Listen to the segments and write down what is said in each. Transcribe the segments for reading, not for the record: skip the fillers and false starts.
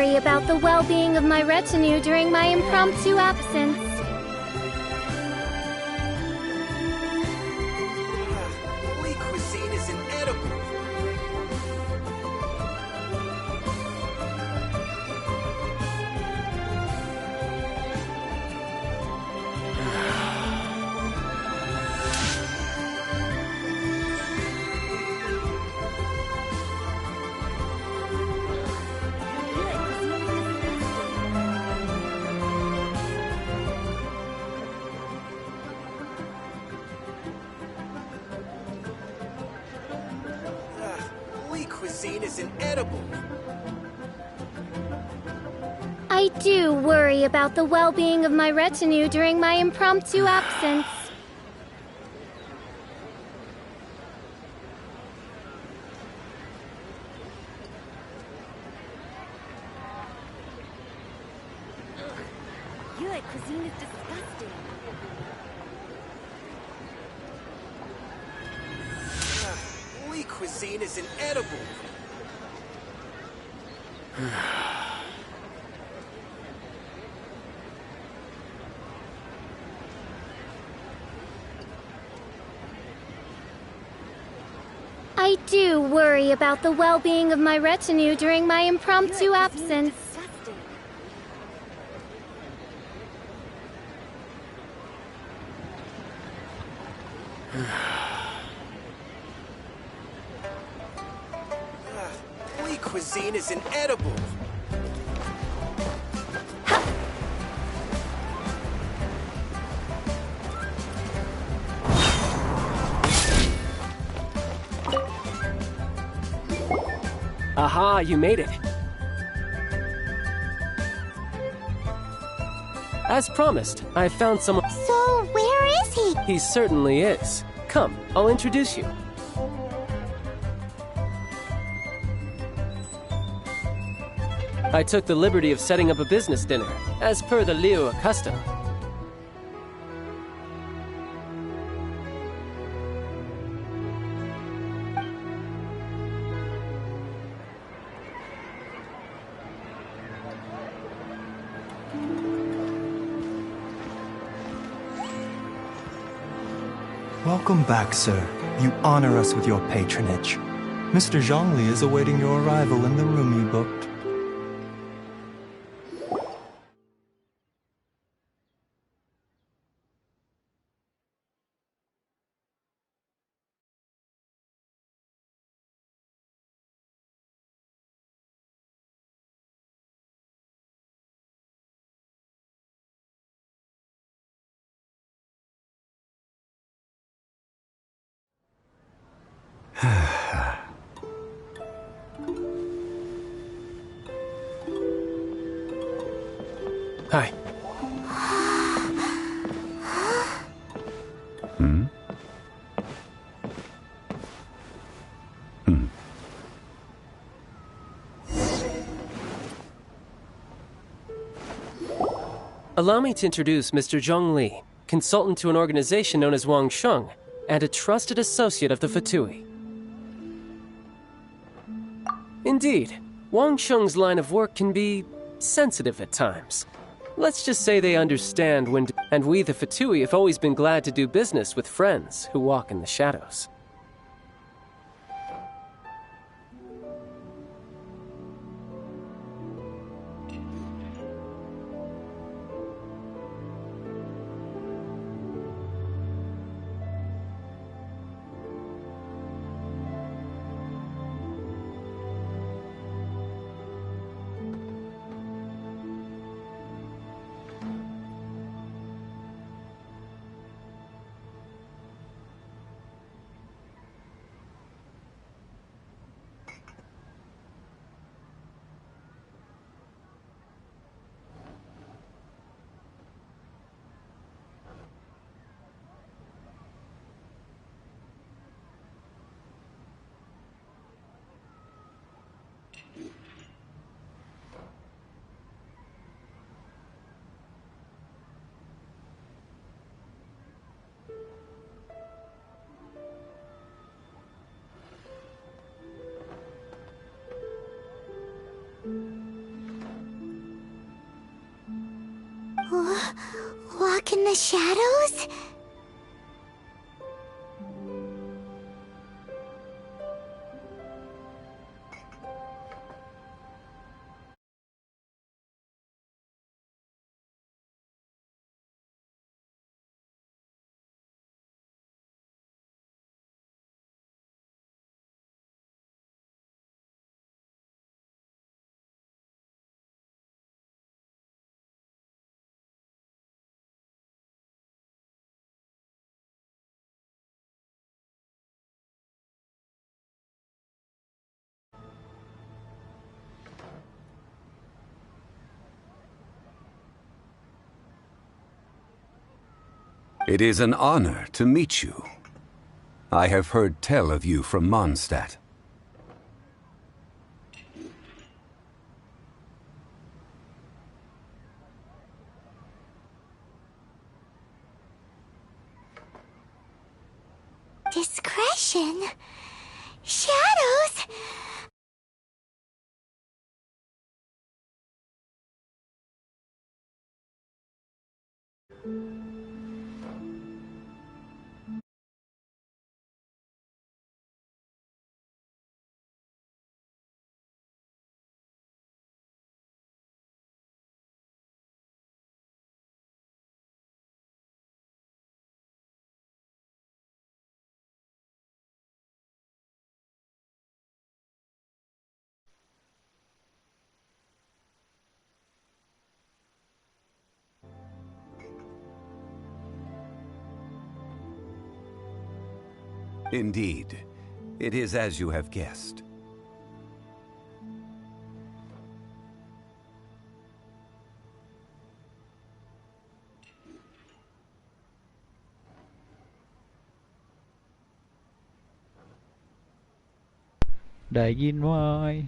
worry about the well-being of my retinue during my impromptu absence. Holy cuisine is inedible. Cuisine is inedible. I do worry about the well-being of my retinue during my impromptu absence. Your cuisine is disgusting. Holy cuisine is inedible. I do worry about the well-being of my retinue during my impromptu absence. Holy cuisine is inedible. Aha, you made it. As promised, I found someone. So, where is he? He certainly is. Come, I'll introduce you. I took the liberty of setting up a business dinner, as per the Liu custom. Welcome back, sir. You honor us with your patronage. Mr. Zhongli is awaiting your arrival in the room you booked. Hi. Allow me to introduce Mr. Zhong Li, consultant to an organization known as Wang Sheng, and a trusted associate of the Fatui. Indeed, Wang Sheng's line of work can be sensitive at times. Let's just say they understand when to, and we the Fatui have always been glad to do business with friends who walk in the shadows. Walk in the shadows? It is an honor to meet you. I have heard tell of you from Mondstadt. Discretion? Shadows? Indeed, it is as you have guessed. Đại Dinh Mai.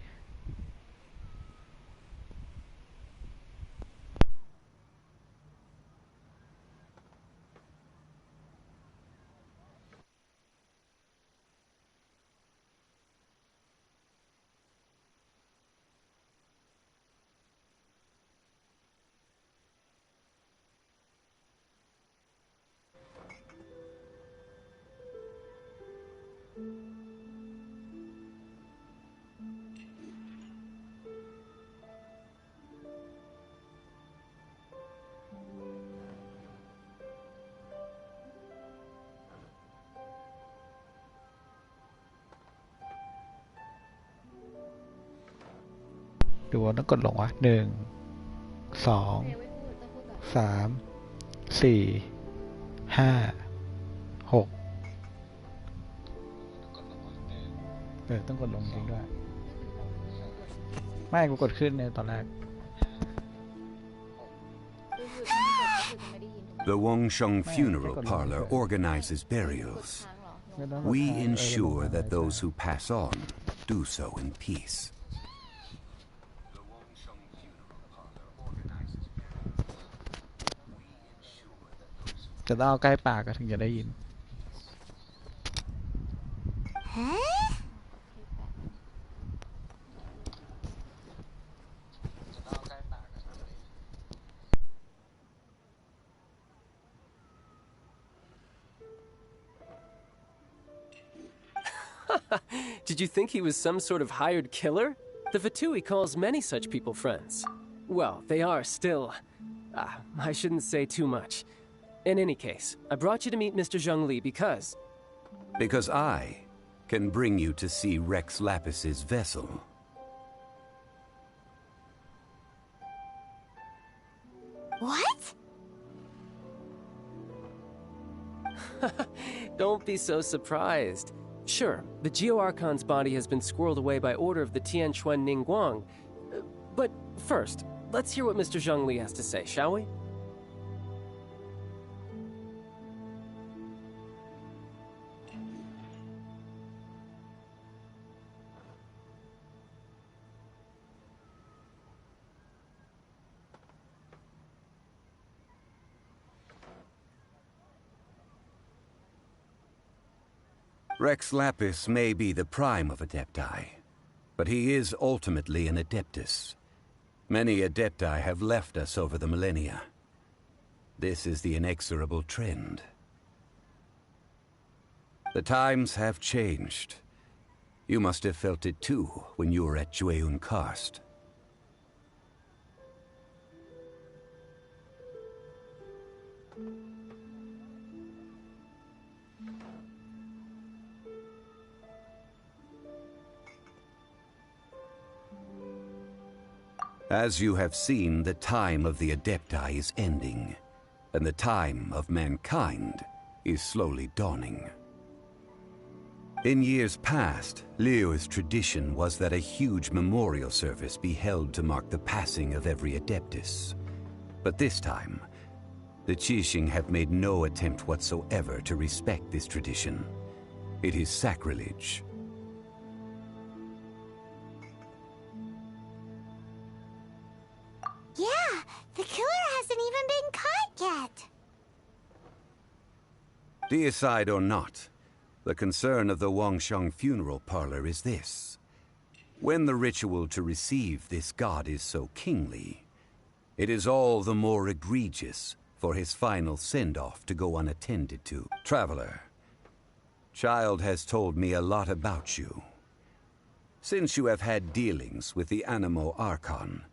ดูว่าต้องกดลงวะ1 2 3 4 5 6ต้องกดลงจริงด้วยไม่กูกดขึ้นในตอนแรก The Wangsheng Funeral Parlor organizes burials. We ensure that those who pass on do so in peace. จะต้องเอาใกล้ปากก็ถึงจะได้ยิน Did you think he was some sort of hired killer? The Fatui calls many such people friends. Well, they are still... I shouldn't say too much. In any case, I brought you to meet Mr. Zhongli because... Because I can bring you to see Rex Lapis's vessel. What? Don't be so surprised. Sure, the Geo-Archon's body has been squirreled away by order of the Tianquan Ningguang. But first, let's hear what Mr. Zhongli has to say, shall we? Rex Lapis may be the prime of Adepti, but he is ultimately an Adeptus. Many Adepti have left us over the millennia. This is the inexorable trend. The times have changed. You must have felt it too when you were at Jueyun Karst. As you have seen, the time of the Adepti is ending, and the time of mankind is slowly dawning. In years past, Liyue's tradition was that a huge memorial service be held to mark the passing of every Adeptus. But this time, the Qixing have made no attempt whatsoever to respect this tradition. It is sacrilege. Yeah, the killer hasn't even been caught yet. Deicide or not, the concern of the Wangsheng funeral parlor is this. When the ritual to receive this god is so kingly, it is all the more egregious for his final send-off to go unattended to. Traveler, Child has told me a lot about you. Since you have had dealings with the Animo Archon,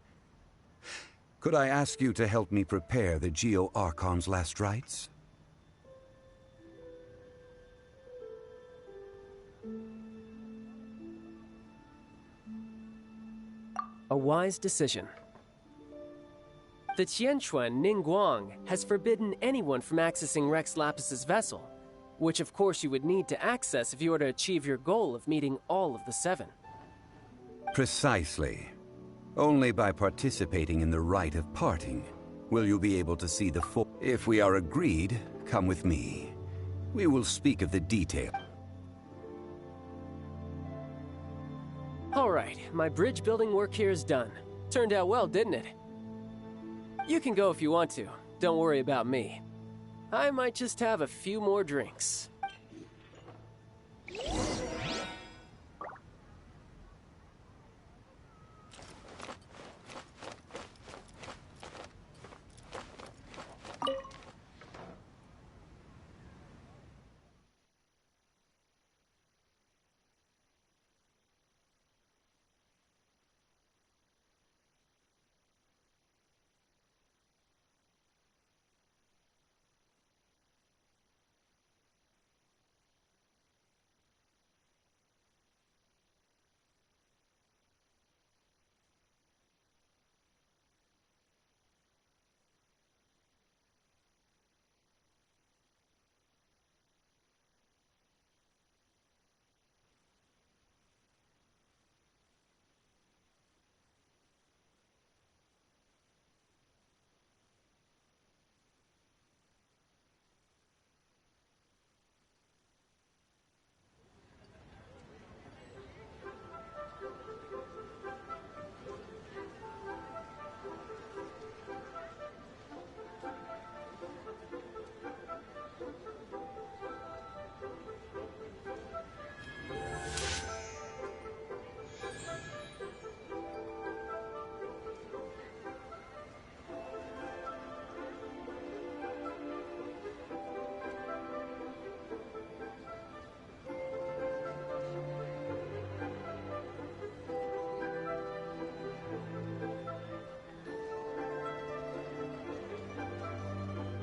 could I ask you to help me prepare the Geo Archon's last rites? A wise decision. The Qianquan Ningguang has forbidden anyone from accessing Rex Lapis's vessel, which of course you would need to access if you were to achieve your goal of meeting all of the 7. Precisely. Only by participating in the rite of parting will you be able to see the full... If we are agreed, come with me. We will speak of the detail. All right, my bridge building work here is done. Turned out well, didn't it? You can go if you want to. Don't worry about me. I might just have a few more drinks.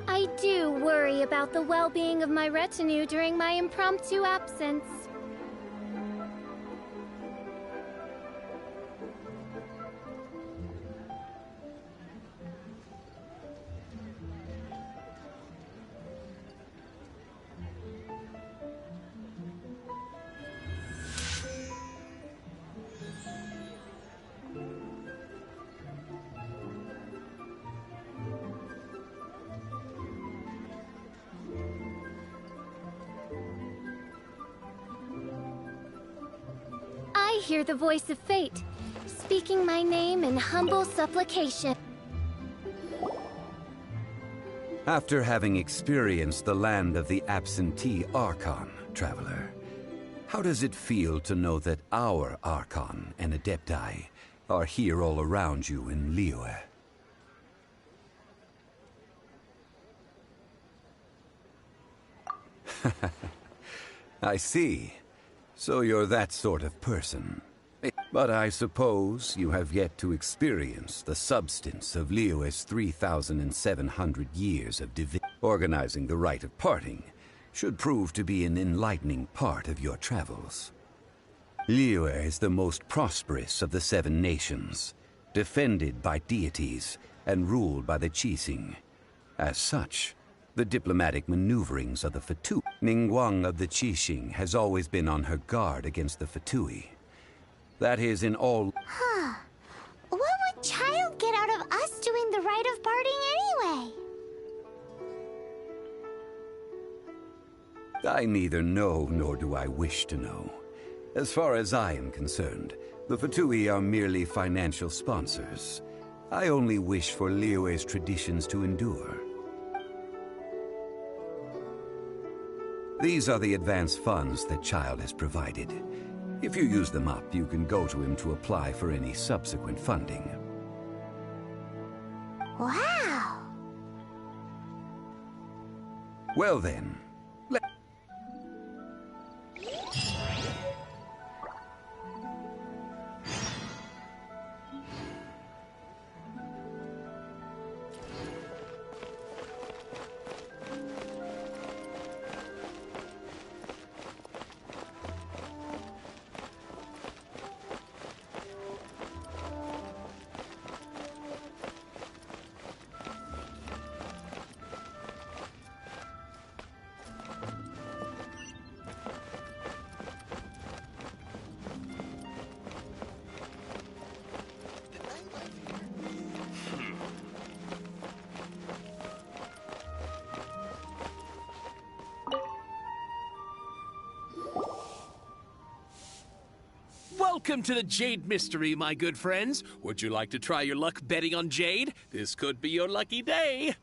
I do worry about the well-being of my retinue during my impromptu absence. I hear the voice of fate, speaking my name in humble supplication. After having experienced the land of the absentee Archon, Traveler, how does it feel to know that our Archon and Adepti are here all around you in Liyue? I see. So you're that sort of person. But I suppose you have yet to experience the substance of Liyue's 3,700 years of organizing the rite of parting should prove to be an enlightening part of your travels. Liyue is the most prosperous of the 7 nations, defended by deities and ruled by the Qixing. As such, the diplomatic maneuverings of the Fatui. Ningguang of the Qixing has always been on her guard against the Fatui. That is in all... Huh. What would Child get out of us doing the rite of parting anyway? I neither know nor do I wish to know. As far as I am concerned, the Fatui are merely financial sponsors. I only wish for Liyue's traditions to endure. These are the advance funds that Child has provided. If you use them up, you can go to him to apply for any subsequent funding. Wow! Well then, Welcome to the Jade Mystery, my good friends. Would you like to try your luck betting on Jade? This could be your lucky day.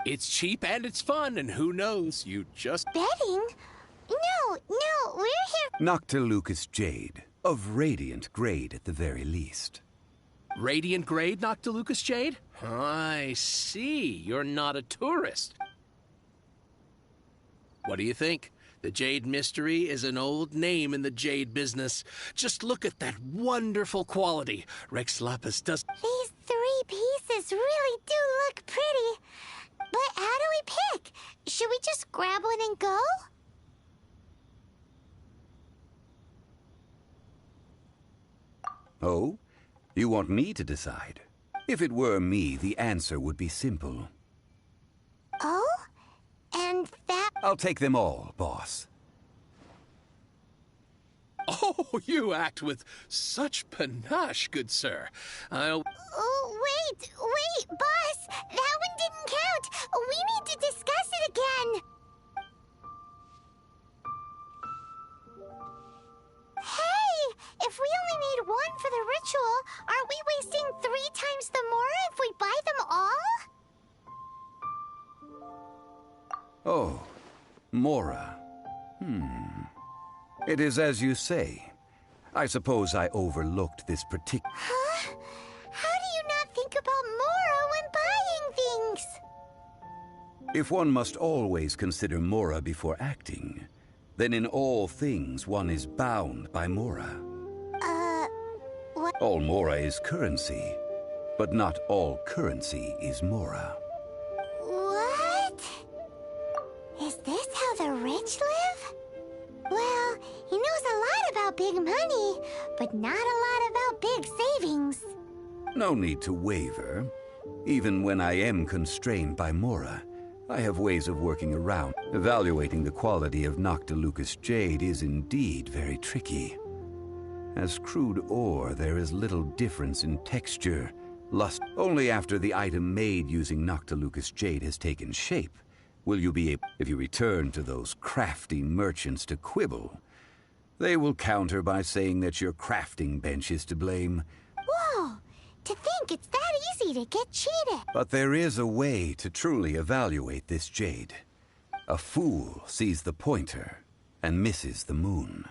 It's cheap and it's fun, and who knows, you just... Betting? No, we're here... Noctilucous Jade, of radiant grade at the very least. Radiant grade, Noctilucous Jade? I see. You're not a tourist. What do you think? The Jade Mystery is an old name in the jade business. Just look at that wonderful quality. Rex Lapis does... These 3 pieces really do look pretty. But how do we pick? Should we just grab one and go? Oh? You want me to decide? If it were me, the answer would be simple. Oh? And that... I'll take them all, boss. Oh, you act with such panache, good sir. I'll... Oh, wait, boss! That one didn't count! We need to discuss it again! Hey! If we only need 1 for the ritual, aren't we wasting 3 times the Mora if we buy them all? Oh, Mora. It is as you say. I suppose I overlooked this particular... Huh? How do you not think about Mora when buying things? If one must always consider Mora before acting, then in all things one is bound by Mora. What? All Mora is currency, but not all currency is Mora. What? Is this how the rich live? Well, he knows a lot about big money, but not a lot about big savings. No need to waver. Even when I am constrained by Mora, I have ways of working around. Evaluating the quality of Noctilucous Jade is indeed very tricky. As crude ore, there is little difference in texture, lust. Only after the item made using Noctilucous Jade has taken shape will you be able... If you return to those crafty merchants to quibble, they will counter by saying that your crafting bench is to blame. Whoa! To think it's that easy to get cheated. But there is a way to truly evaluate this jade. A fool sees the pointer and misses the moon.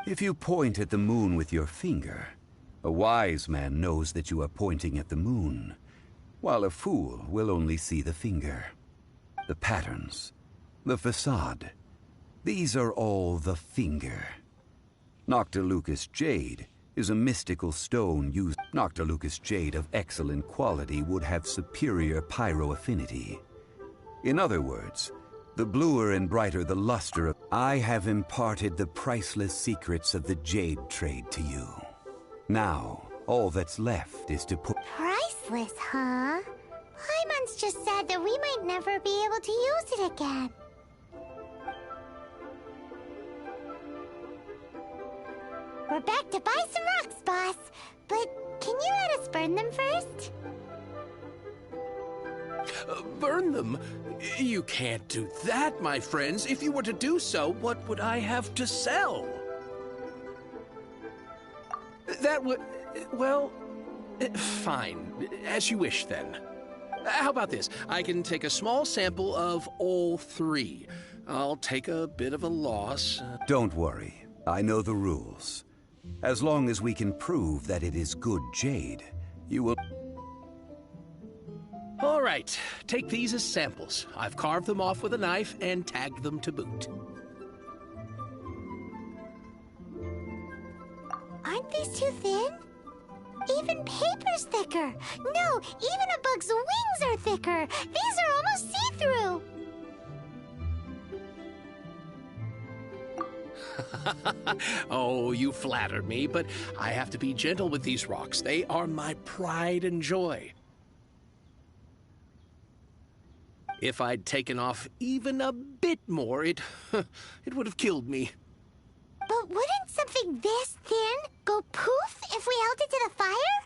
If you point at the moon with your finger, a wise man knows that you are pointing at the moon, while a fool will only see the finger. The patterns, the facade, these are all the finger. Noctilucous jade is a mystical stone used. Noctilucous jade of excellent quality would have superior pyro affinity. In other words, the bluer and brighter the luster of... I have imparted the priceless secrets of the jade trade to you. Now, all that's left is to put... Priceless, huh? Paimon's just said that we might never be able to use it again. We're back to buy some rocks, boss. But can you let us burn them first? Burn them? You can't do that, my friends. If you were to do so, what would I have to sell? That would... well... fine. As you wish, then. How about this? I can take a small sample of all three. I'll take a bit of a loss. Don't worry. I know the rules. As long as we can prove that it is good jade, you will... All right. Take these as samples. I've carved them off with a knife and tagged them to boot. Aren't these too thin? Even paper's thicker. No, even a bug's wings are thicker. These are almost see-through. Oh, you flatter me, but I have to be gentle with these rocks. They are my pride and joy. If I'd taken off even a bit more, it would have killed me. But wouldn't something this thin go poof if we held it to the fire?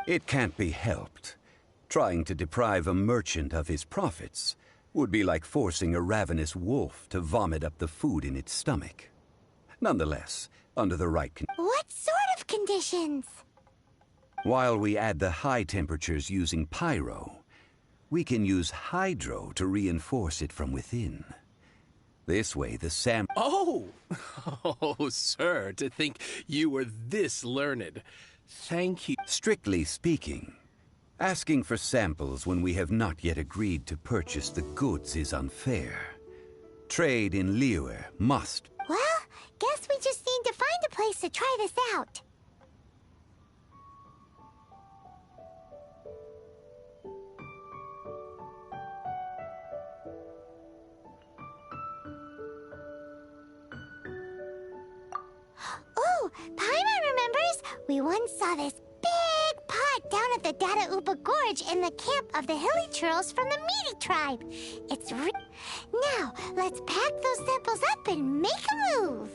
It can't be helped. Trying to deprive a merchant of his profits would be like forcing a ravenous wolf to vomit up the food in its stomach. Nonetheless, under the right What sort of conditions? While we add the high temperatures using pyro, we can use hydro to reinforce it from within. This way, the Oh! Oh, sir, to think you were this learned. Thank you. Strictly speaking, asking for samples when we have not yet agreed to purchase the goods is unfair. Trade in Liyue must... Well, guess we just need to find a place to try this out. Oh, Paimon remembers! We once saw this big pot down at the Data Upa Gorge in the camp of the Hilly Churls from the Meaty tribe. It's Now, let's pack those samples up and make a move!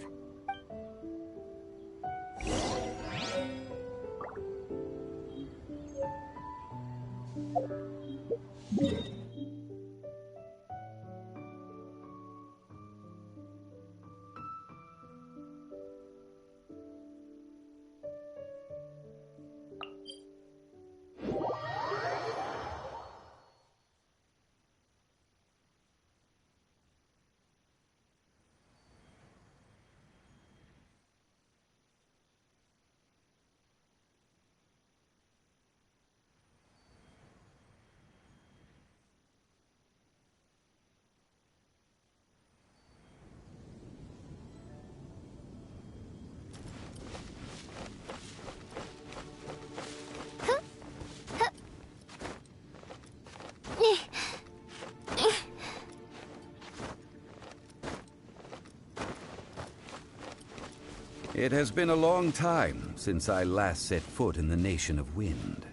It has been a long time since I last set foot in the Nation of Wind.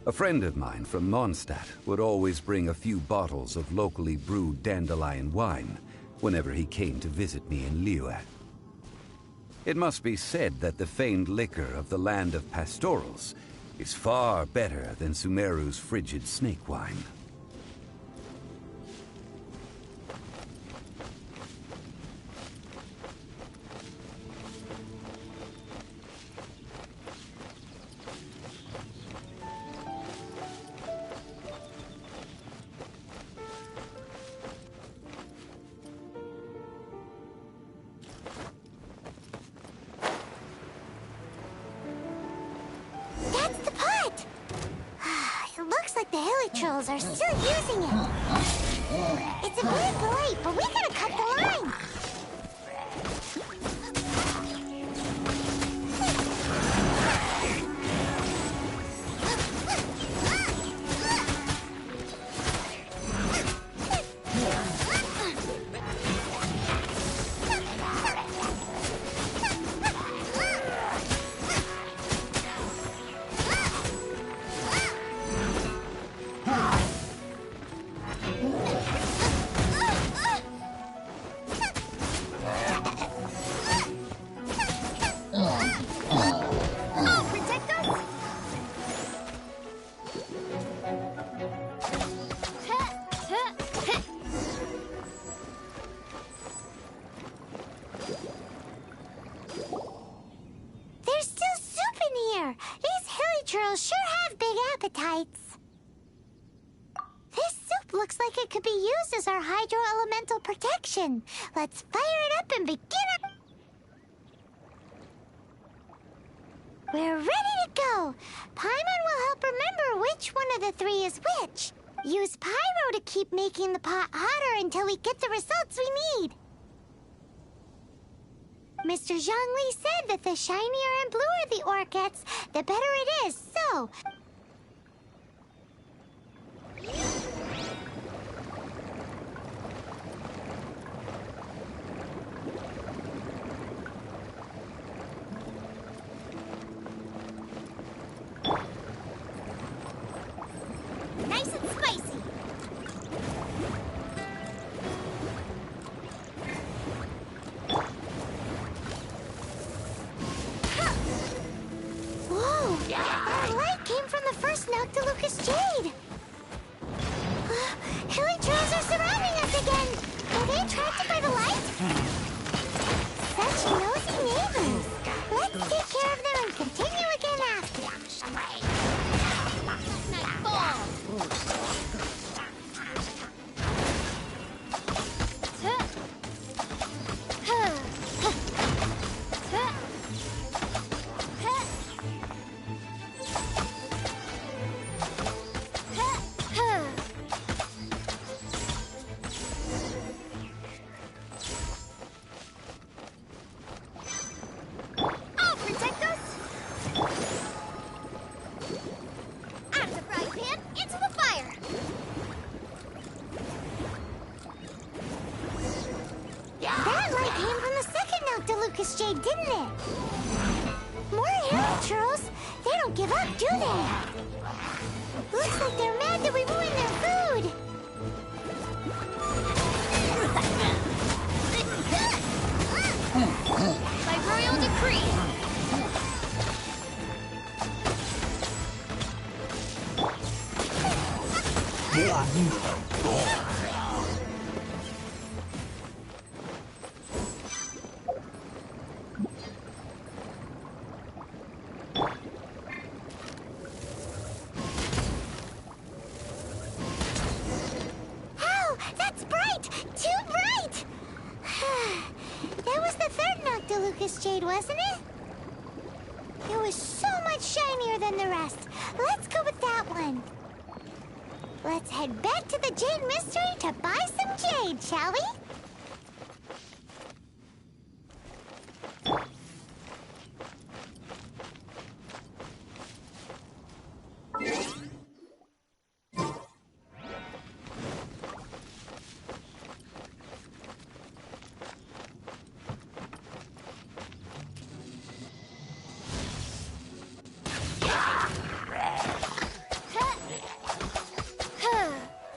A friend of mine from Mondstadt would always bring a few bottles of locally brewed dandelion wine whenever he came to visit me in Liyue. It must be said that the famed liquor of the land of pastorals is far better than Sumeru's frigid snake wine. the hilly trolls are still using it. It's a bit late, but we gotta cut the line. There's still soup in here. These hilly trolls sure have big appetites. This soup looks like it could be used as our hydro-elemental protection. Let's fire it up and begin it. We're ready to go. Paimon will help remember which one of the three is which. Use pyro to keep making the pot hotter until we get the results we need. Mr. Zhongli said that the shinier and bluer the ore gets, the better it is, so... Nice and spicy. Whoa! That light came from the first Noctilucous Jade. Hilly trolls are surrounding us again. Are they attracted by the light? Such nosy neighbors. Let's take care of them and continue again after. I'll protect us! Out of the frying pan, into the fire! That light came from the second Noctilucous Jade, didn't it? More hilly trolls. They don't give up, do they? Looks like they're mad that we ruined their food. By royal decree. Ow! That's bright! Too bright! That was the third Noctilucous Jade, wasn't it? It was so much shinier than the rest. Let's go with that one. Let's head back to the Jade Mystery to buy some jade, shall we?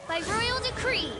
By royal decree.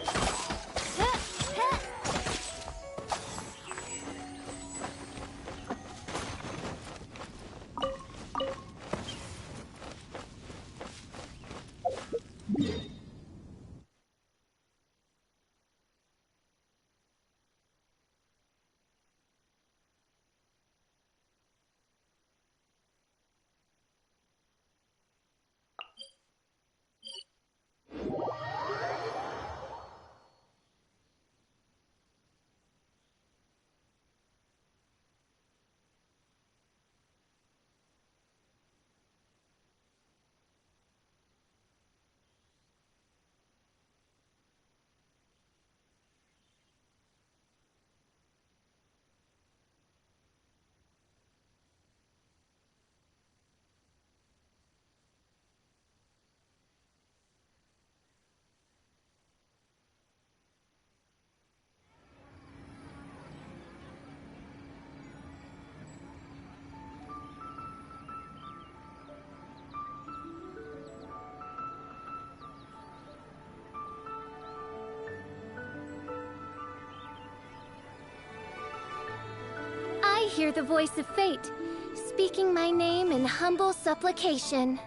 hear the voice of fate, speaking my name in humble supplication.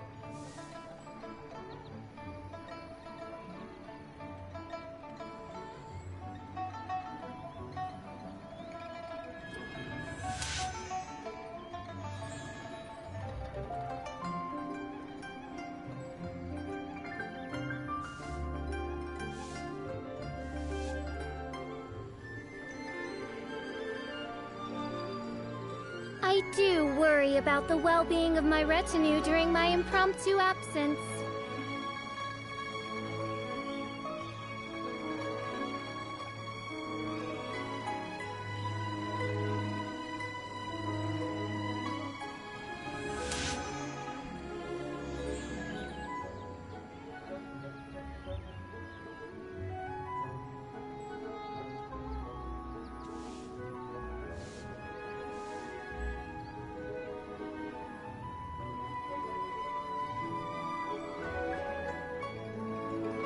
I do worry about the well-being of my retinue during my impromptu absence.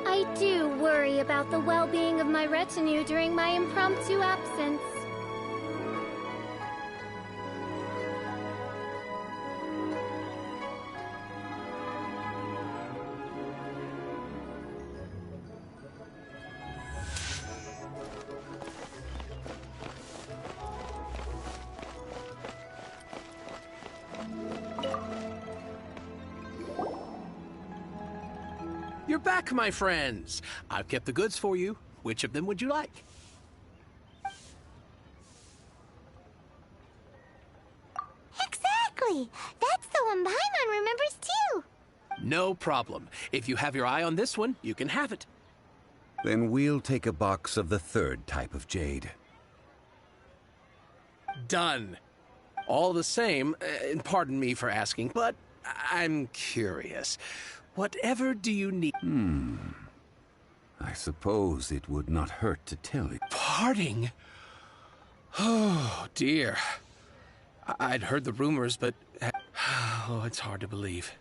I do worry about the well-being of my retinue during my impromptu absence. You're back, my friends. I've kept the goods for you. Which of them would you like? Exactly! That's the one Paimon remembers too! No problem. If you have your eye on this one, you can have it. Then we'll take a box of the third type of jade. Done. All the same, and pardon me for asking, but I'm curious. Whatever do you need? I suppose it would not hurt to tell you. Parting? Oh, dear. I'd heard the rumors, but... Oh, it's hard to believe.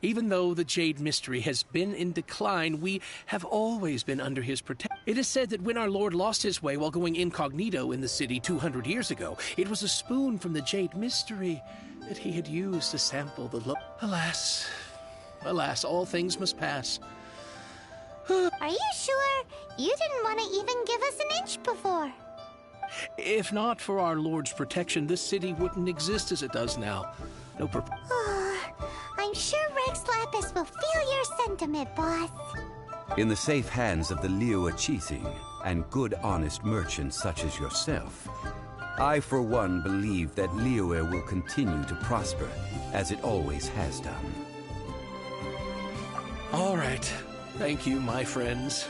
Even though the Jade Mystery has been in decline, we have always been under his protection. It is said that when our Lord lost his way while going incognito in the city 200 years ago, it was a spoon from the Jade Mystery that he had used to sample the Alas. Alas, all things must pass. Are you sure? You didn't want to even give us an inch before. If not for our Lord's protection, this city wouldn't exist as it does now. No I'm sure Rex Lapis will feel your sentiment, boss. In the safe hands of the Liu Chising and good honest merchants such as yourself, I for one believe that Liyue will continue to prosper, as it always has done. All right. Thank you, my friends.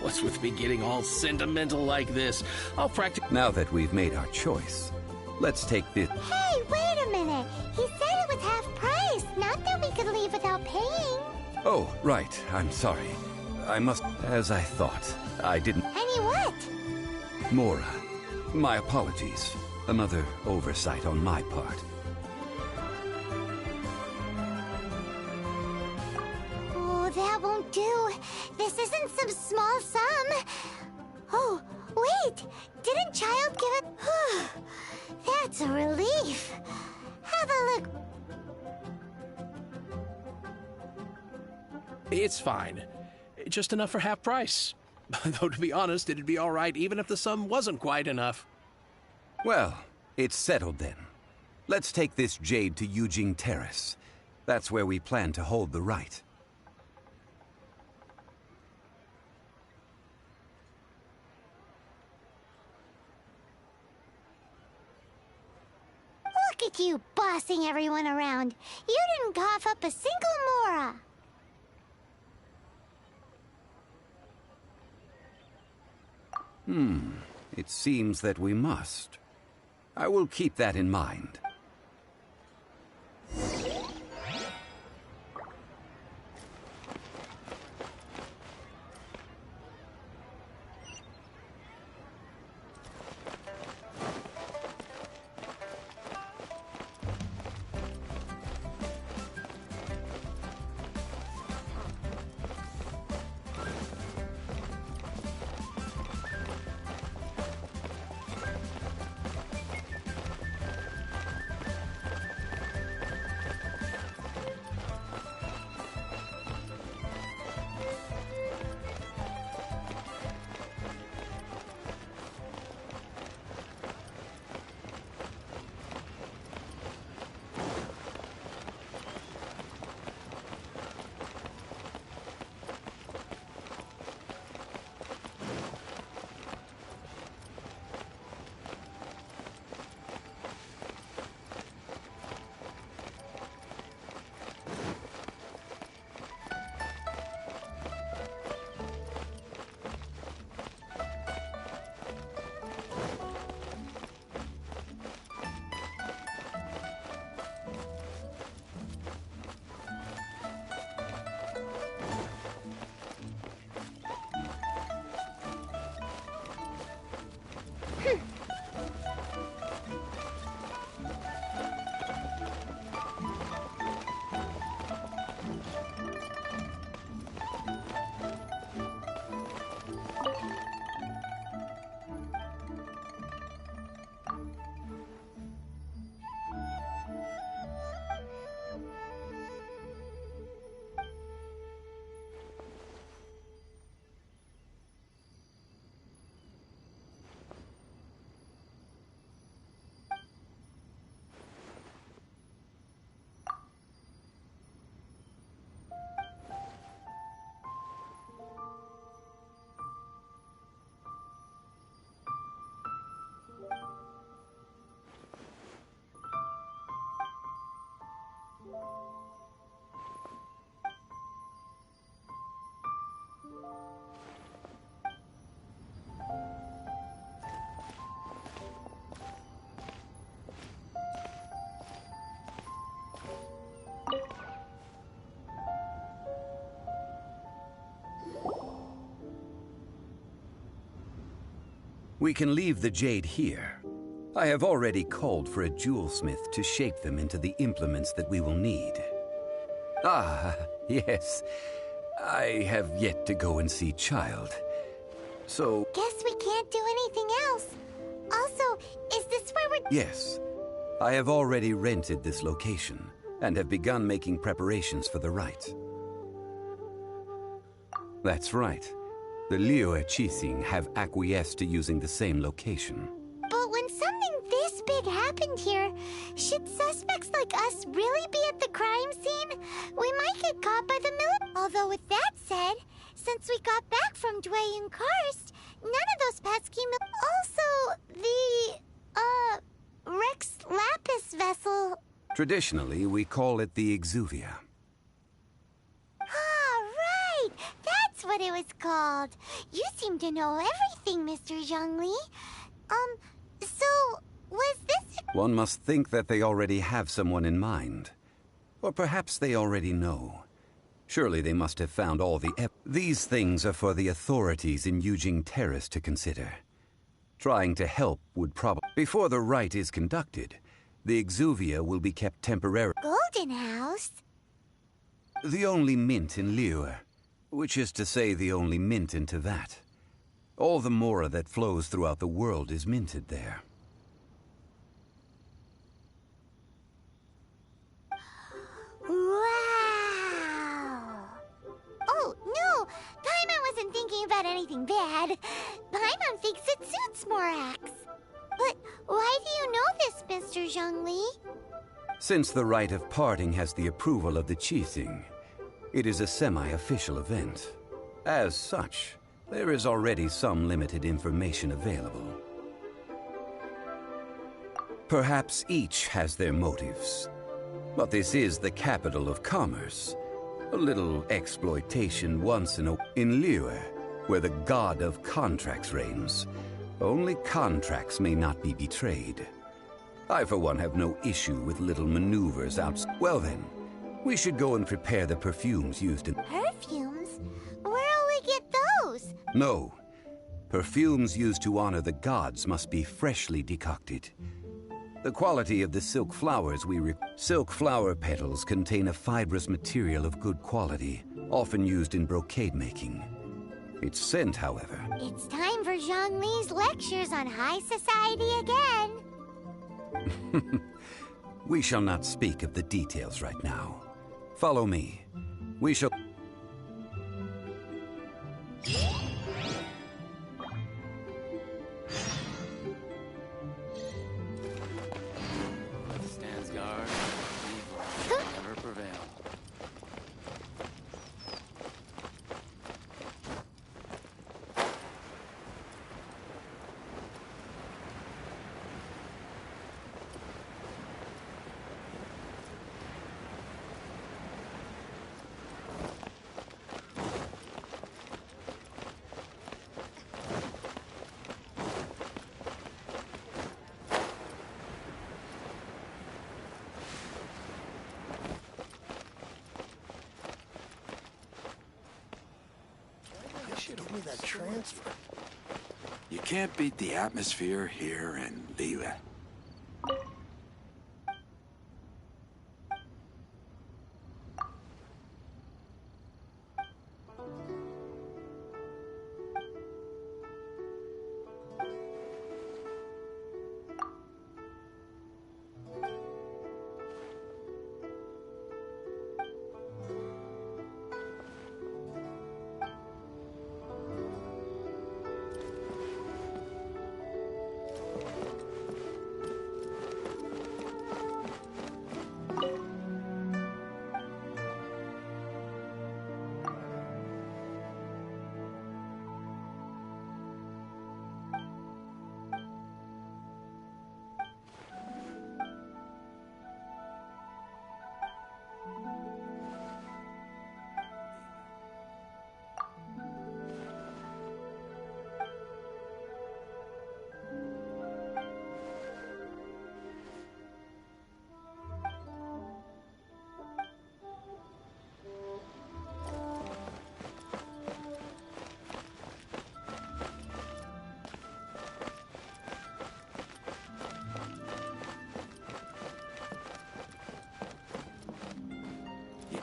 What's with me getting all sentimental like this? I'll practice. Now that we've made our choice, let's take this. Hey, wait a minute. He said it was half price, not that we could leave without paying. Oh, right. I'm sorry. I must... As I thought. I didn't... Any what? Mora. My apologies. Another oversight on my part. That won't do. This isn't some small sum. Oh, wait! Didn't Child give it? That's a relief. Have a look. It's fine. Just enough for half price. Though, to be honest, it'd be all right even if the sum wasn't quite enough. Well, it's settled then. Let's take this jade to Yujing Terrace. That's where we plan to hold the rite. Look at you bossing everyone around. You didn't cough up a single Mora. It seems that we must. I will keep that in mind. We can leave the jade here. I have already called for a jewelsmith to shape them into the implements that we will need. Ah, yes. I have yet to go and see Child. So... Guess we can't do anything else. Also, is this where we're... Yes. I have already rented this location and have begun making preparations for the rite. That's right. The Liyue Qixing have acquiesced to using the same location. But when something this big happened here, should suspects like us really be at the crime scene? We might get caught by the military. Although with that said, since we got back from Dwayne Karst, none of those pesky Also, the, Rex Lapis vessel... Traditionally, we call it the Exuvia. Ah, right! That's what it was called. You seem to know everything, Mr. Zhongli. So, was this... One must think that they already have someone in mind. Or perhaps they already know. Surely they must have found all the... These things are for the authorities in Yujing Terrace to consider. Trying to help would probably... Before the rite is conducted, the Exuvia will be kept temporarily... Golden House? The only mint in Liyue, which is to say the only mint in Teyvat. All the mora that flows throughout the world is minted there. Wow! Oh, no! Paimon wasn't thinking about anything bad. Paimon thinks it suits Morax. But why do you know this, Mr. Zhongli? Since the rite of parting has the approval of the Qixing, it is a semi-official event. As such, there is already some limited information available. Perhaps each has their motives. But this is the capital of commerce. A little exploitation once in Liyue, where the god of contracts reigns. Only contracts may not be betrayed. I, for one, have no issue with little maneuvers outside. Well then, we should go and prepare the perfumes used in... Perfumes? Where'll we get those? No. Perfumes used to honor the gods must be freshly decocted. The quality of the silk flowers Silk flower petals contain a fibrous material of good quality, often used in brocade making. Its scent, however... It's time for Zhongli's lectures on high society again. We shall not speak of the details right now. Follow me. We shall... Stands guard, evil never prevail. That transfer. You can't beat the atmosphere here in Liyue.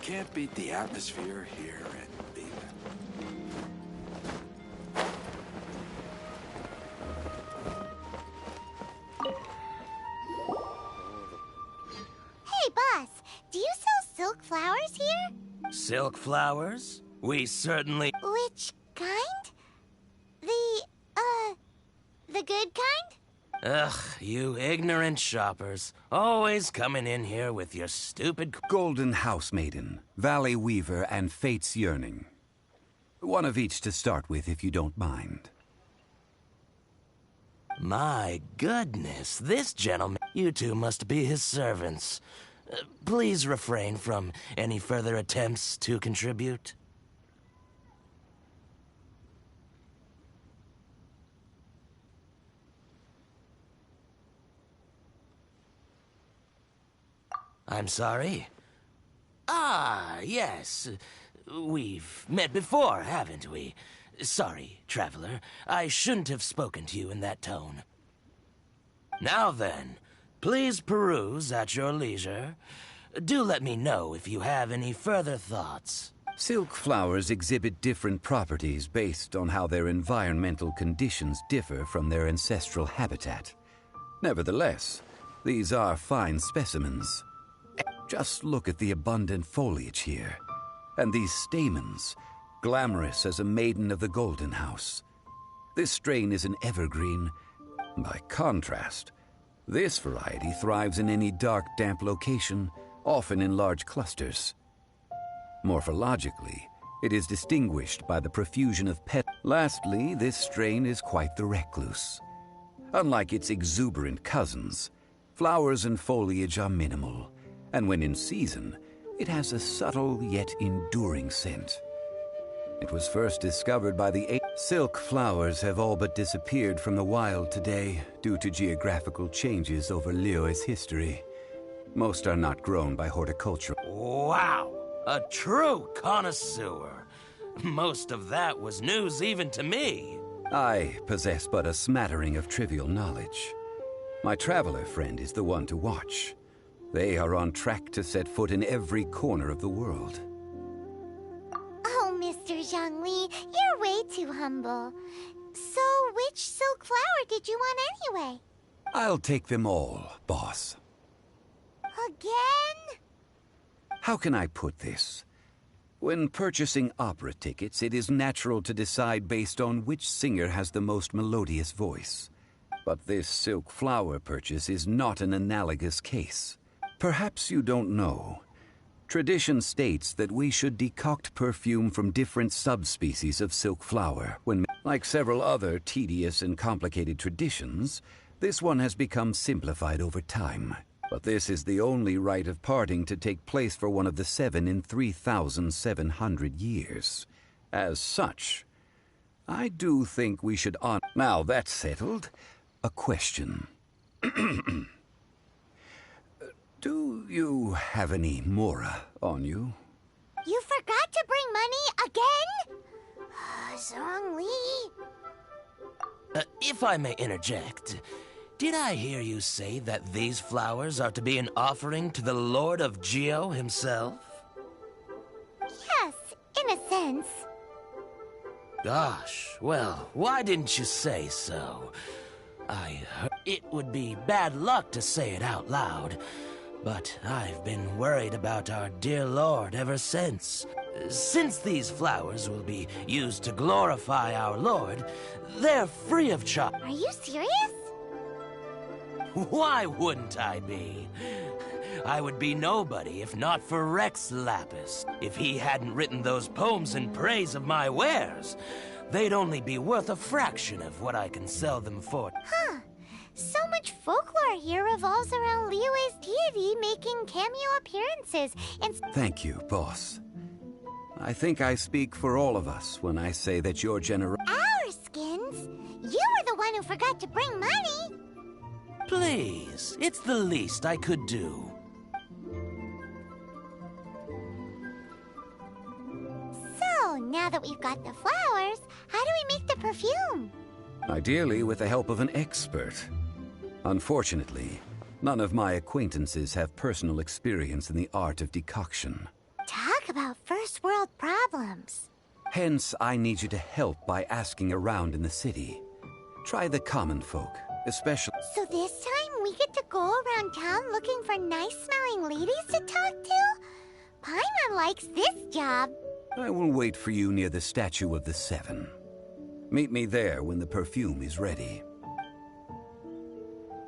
can't beat the atmosphere here and leave it. Hey, boss, do you sell silk flowers here? Silk flowers? We certainly... Which kind? The good kind? Ugh, you ignorant shoppers. Always coming in here with your stupid... Golden Housemaiden, Valley Weaver, and Fate's Yearning. One of each to start with, if you don't mind. My goodness, this gentleman... You two must be his servants. Please refrain from any further attempts to contribute. I'm sorry? Ah, yes. We've met before, haven't we? Sorry, traveler. I shouldn't have spoken to you in that tone. Now then, please peruse at your leisure. Do let me know if you have any further thoughts. Silk flowers exhibit different properties based on how their environmental conditions differ from their ancestral habitat. Nevertheless, these are fine specimens. Just look at the abundant foliage here, and these stamens, glamorous as a maiden of the Golden House. This strain is an evergreen. By contrast, this variety thrives in any dark, damp location, often in large clusters. Morphologically, it is distinguished by the profusion of petals. Lastly, this strain is quite the recluse. Unlike its exuberant cousins, flowers and foliage are minimal, and when in season, it has a subtle yet enduring scent. It was first discovered by the silk flowers have all but disappeared from the wild today due to geographical changes over Liyue's history. Most are not grown by horticulture. Wow! A true connoisseur. Most of that was news even to me. I possess but a smattering of trivial knowledge. My traveler friend is the one to watch. They are on track to set foot in every corner of the world. Oh, Mr. Zhongli, you're way too humble. So, which silk flower did you want anyway? I'll take them all, boss. Again? How can I put this? When purchasing opera tickets, it is natural to decide based on which singer has the most melodious voice. But this silk flower purchase is not an analogous case. Perhaps you don't know. Tradition states that we should decoct perfume from different subspecies of silk flower. Like several other tedious and complicated traditions, this one has become simplified over time. But this is the only rite of parting to take place for one of the 7 in 3,700 years. As such, I do think we should honor... Now that's settled, a question. Do you have any mora on you? You forgot to bring money again? Zhongli. If I may interject, did I hear you say that these flowers are to be an offering to the Lord of Geo himself? Yes, in a sense. Gosh, well, why didn't you say so? I heard it would be bad luck to say it out loud, but I've been worried about our dear Lord ever since. Since these flowers will be used to glorify our Lord, they're free of charge. Are you serious? Why wouldn't I be? I would be nobody if not for Rex Lapis. If he hadn't written those poems in praise of my wares, they'd only be worth a fraction of what I can sell them for. Huh. So much folklore here revolves around Liyue's deity making cameo appearances and... Thank you, boss. I think I speak for all of us when I say that your Our skins? You were the one who forgot to bring money! Please, it's the least I could do. So, now that we've got the flowers, how do we make the perfume? Ideally with the help of an expert. Unfortunately, none of my acquaintances have personal experience in the art of decoction. Talk talk about first world problems. Hence, I need you to help by asking around in the city. Try the common folk, especially... So this time we get to go around town looking for nice-smelling ladies to talk to? Paimon likes this job. I will wait for you near the Statue of the Seven. Meet me there when the perfume is ready.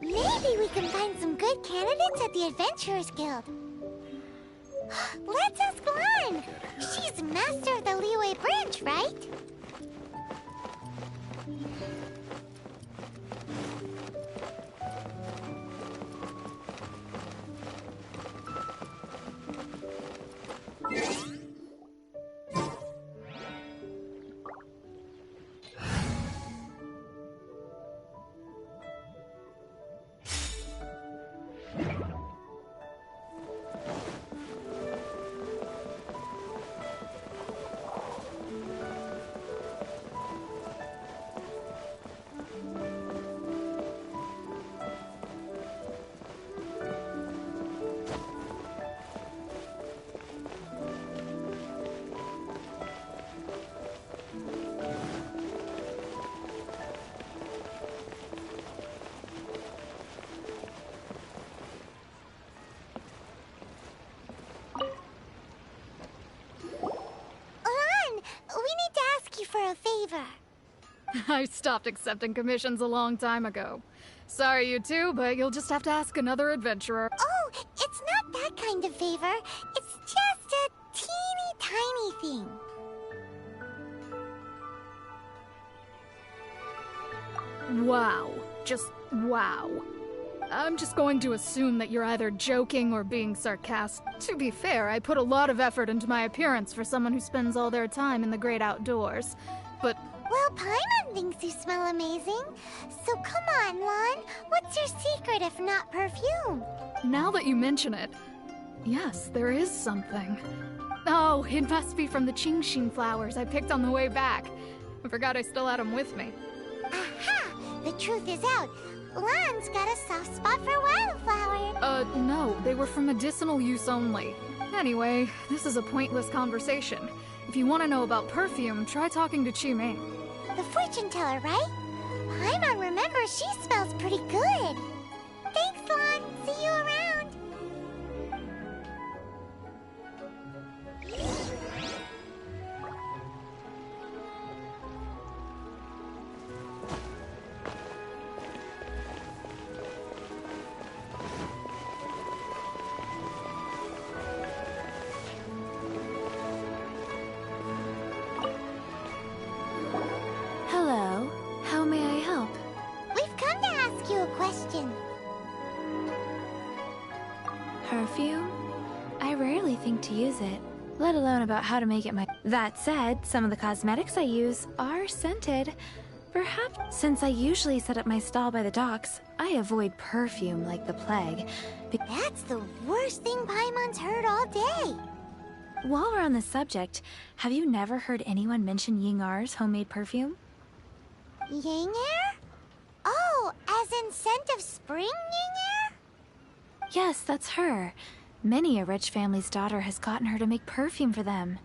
Maybe we can find some good candidates at the Adventurers Guild. Let's ask Lan. She's master of the Liyue branch, right? For a favor. I stopped accepting commissions a long time ago. Sorry, you two, but you'll just have to ask another adventurer. Oh, it's not that kind of favor. It's just a teeny tiny thing. Wow. Just wow. I'm just going to assume that you're either joking or being sarcastic. To be fair, I put a lot of effort into my appearance for someone who spends all their time in the great outdoors. But... Well, Paimon thinks you smell amazing. So come on, Lan. What's your secret if not perfume? Now that you mention it, yes, there is something. Oh, it must be from the Genshin flowers I picked on the way back. I forgot I still had them with me. Aha! The truth is out. Lan's got a soft spot for wildflower. No, they were for medicinal use only. Anyway, this is a pointless conversation. If you want to know about perfume, try talking to Chi-Ming. The fortune teller, right? Paimon remembers she smells pretty good. Thanks, Lan. See you around. Hello. How may I help? We've come to ask you a question. Perfume? I rarely think to use it, let alone about how to make it my... That said, some of the cosmetics I use are scented. Perhaps since I usually set up my stall by the docks, I avoid perfume like the plague. That's the worst thing Paimon's heard all day. While we're on the subject, have you never heard anyone mention Yingar's homemade perfume? Yingar? Oh, as in scent of spring Yingar? Yes, that's her. Many a rich family's daughter has gotten her to make perfume for them.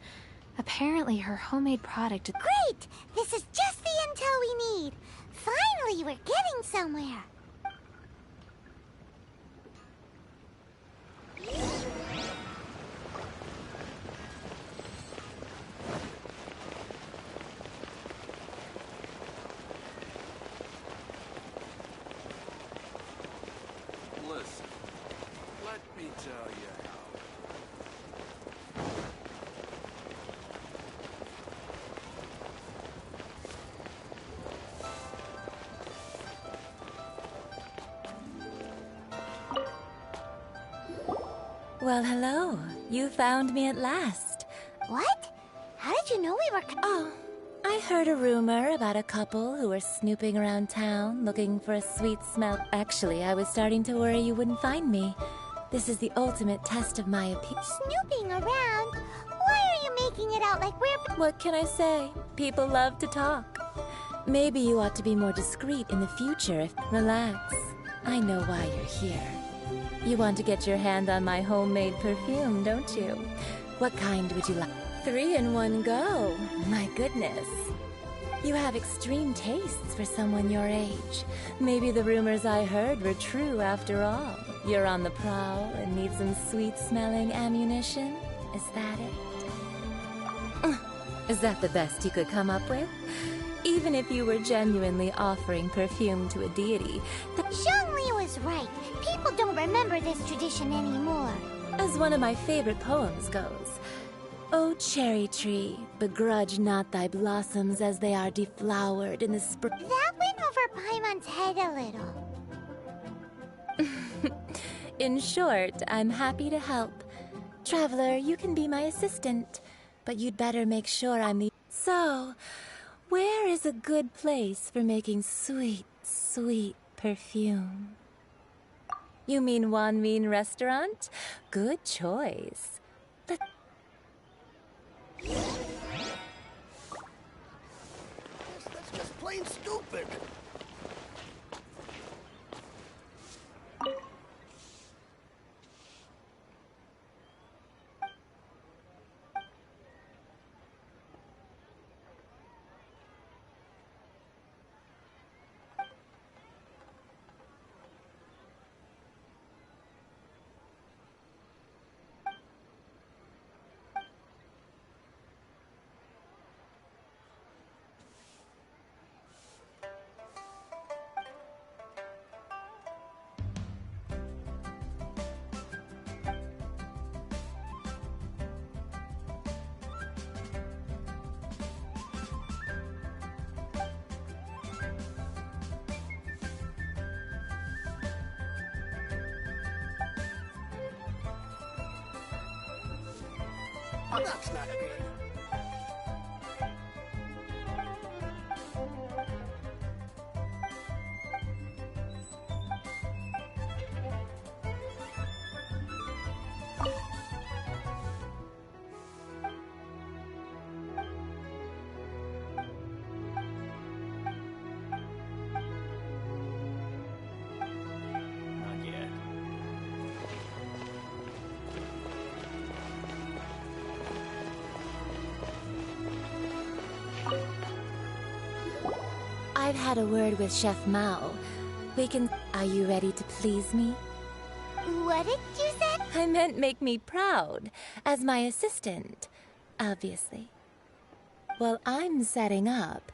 Apparently, her homemade product... Great! This is just the intel we need. Finally, we're getting somewhere. Listen, let me tell you how. Well, hello. You found me at last. What? How did you know we were... Oh, I heard a rumor about a couple who were snooping around town looking for a sweet smell. Actually, I was starting to worry you wouldn't find me. This is the ultimate test of my appeal. Snooping around? Why are you making it out like we're... What can I say? People love to talk. Maybe you ought to be more discreet in the future if... Relax. I know why you're here. You want to get your hand on my homemade perfume, don't you? What kind would you like? 3 in one go. My goodness. You have extreme tastes for someone your age. Maybe the rumors I heard were true after all. You're on the prowl and need some sweet-smelling ammunition? Is that it? Is that the best you could come up with? Even if you were genuinely offering perfume to a deity... Zhongli was right. People don't remember this tradition anymore. As one of my favorite poems goes, O cherry tree, begrudge not thy blossoms as they are deflowered in the spring. That went over Paimon's head a little. In short, I'm happy to help. Traveler, you can be my assistant, but you'd better make sure I'm the... So, where is a good place for making sweet, sweet perfume? You mean Wanmin Restaurant? Good choice. That's just plain stupid. That's not good. Not yet. I've had a word with Chef Mao. We can... Are you ready to please me? What did you say? I meant make me proud, as my assistant, obviously. While I'm setting up,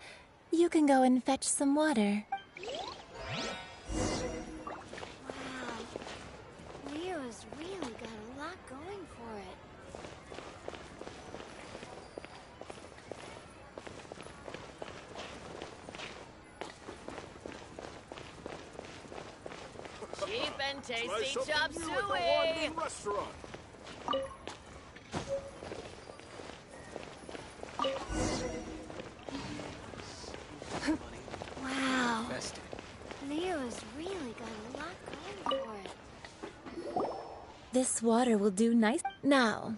you can go and fetch some water. Wow. Leo's really got a lot going for it. Cheap and tasty Try chop something new at the suey! Wanmin Restaurant. Wow. Leo's really got a lot going for it. This water will do nice. Now,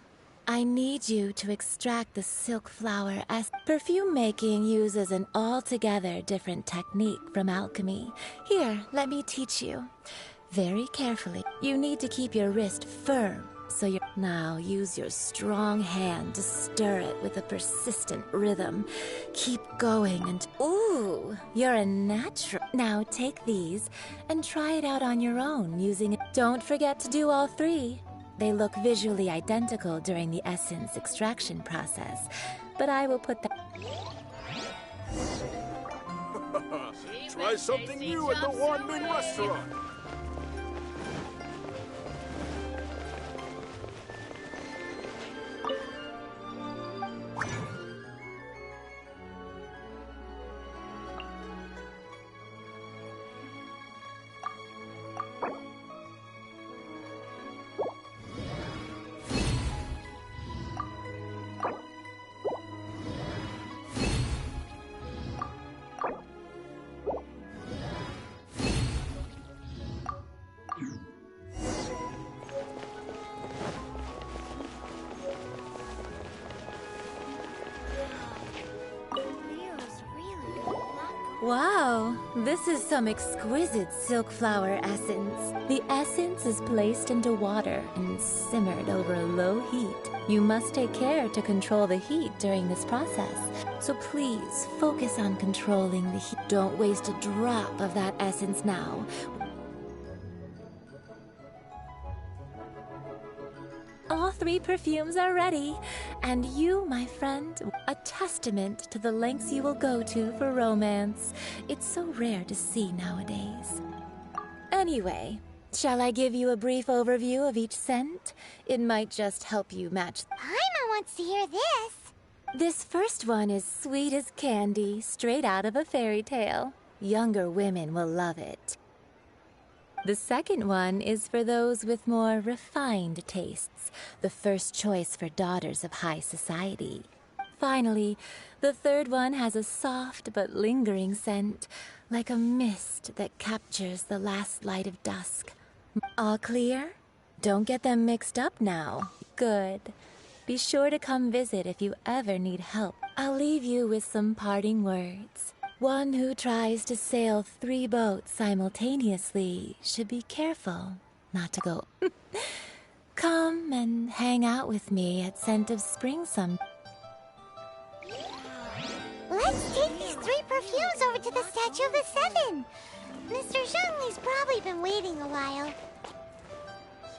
I need you to extract the silk flower as perfume making uses an altogether different technique from alchemy. Here, let me teach you. Very carefully. You need to keep your wrist firm so you now use your strong hand to stir it with a persistent rhythm. Keep going and ooh, you're a natural. Now take these and try it out on your own using it. Don't forget to do all 3. They look visually identical during the essence extraction process, but I will put that. Try something new at the Wanmin Restaurant. Wow, this is some exquisite silk flower essence. The essence is placed into water and simmered over a low heat. You must take care to control the heat during this process. So please focus on controlling the heat. Don't waste a drop of that essence now. All 3 perfumes are ready, and you, my friend, a testament to the lengths you will go to for romance. It's so rare to see nowadays. Anyway, shall I give you a brief overview of each scent? It might just help you match. Paimon wants to hear this. This first one is sweet as candy, straight out of a fairy tale. Younger women will love it. The second one is for those with more refined tastes, the first choice for daughters of high society. Finally, the third one has a soft but lingering scent, like a mist that captures the last light of dusk. All clear? Don't get them mixed up now. Good. Be sure to come visit if you ever need help. I'll leave you with some parting words. One who tries to sail 3 boats simultaneously should be careful not to go. Come and hang out with me at Scent of Spring some. Let's take these 3 perfumes over to the Statue of the Seven. Mr. Zhongli's probably been waiting a while.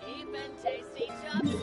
Cheap and tasty chop suey.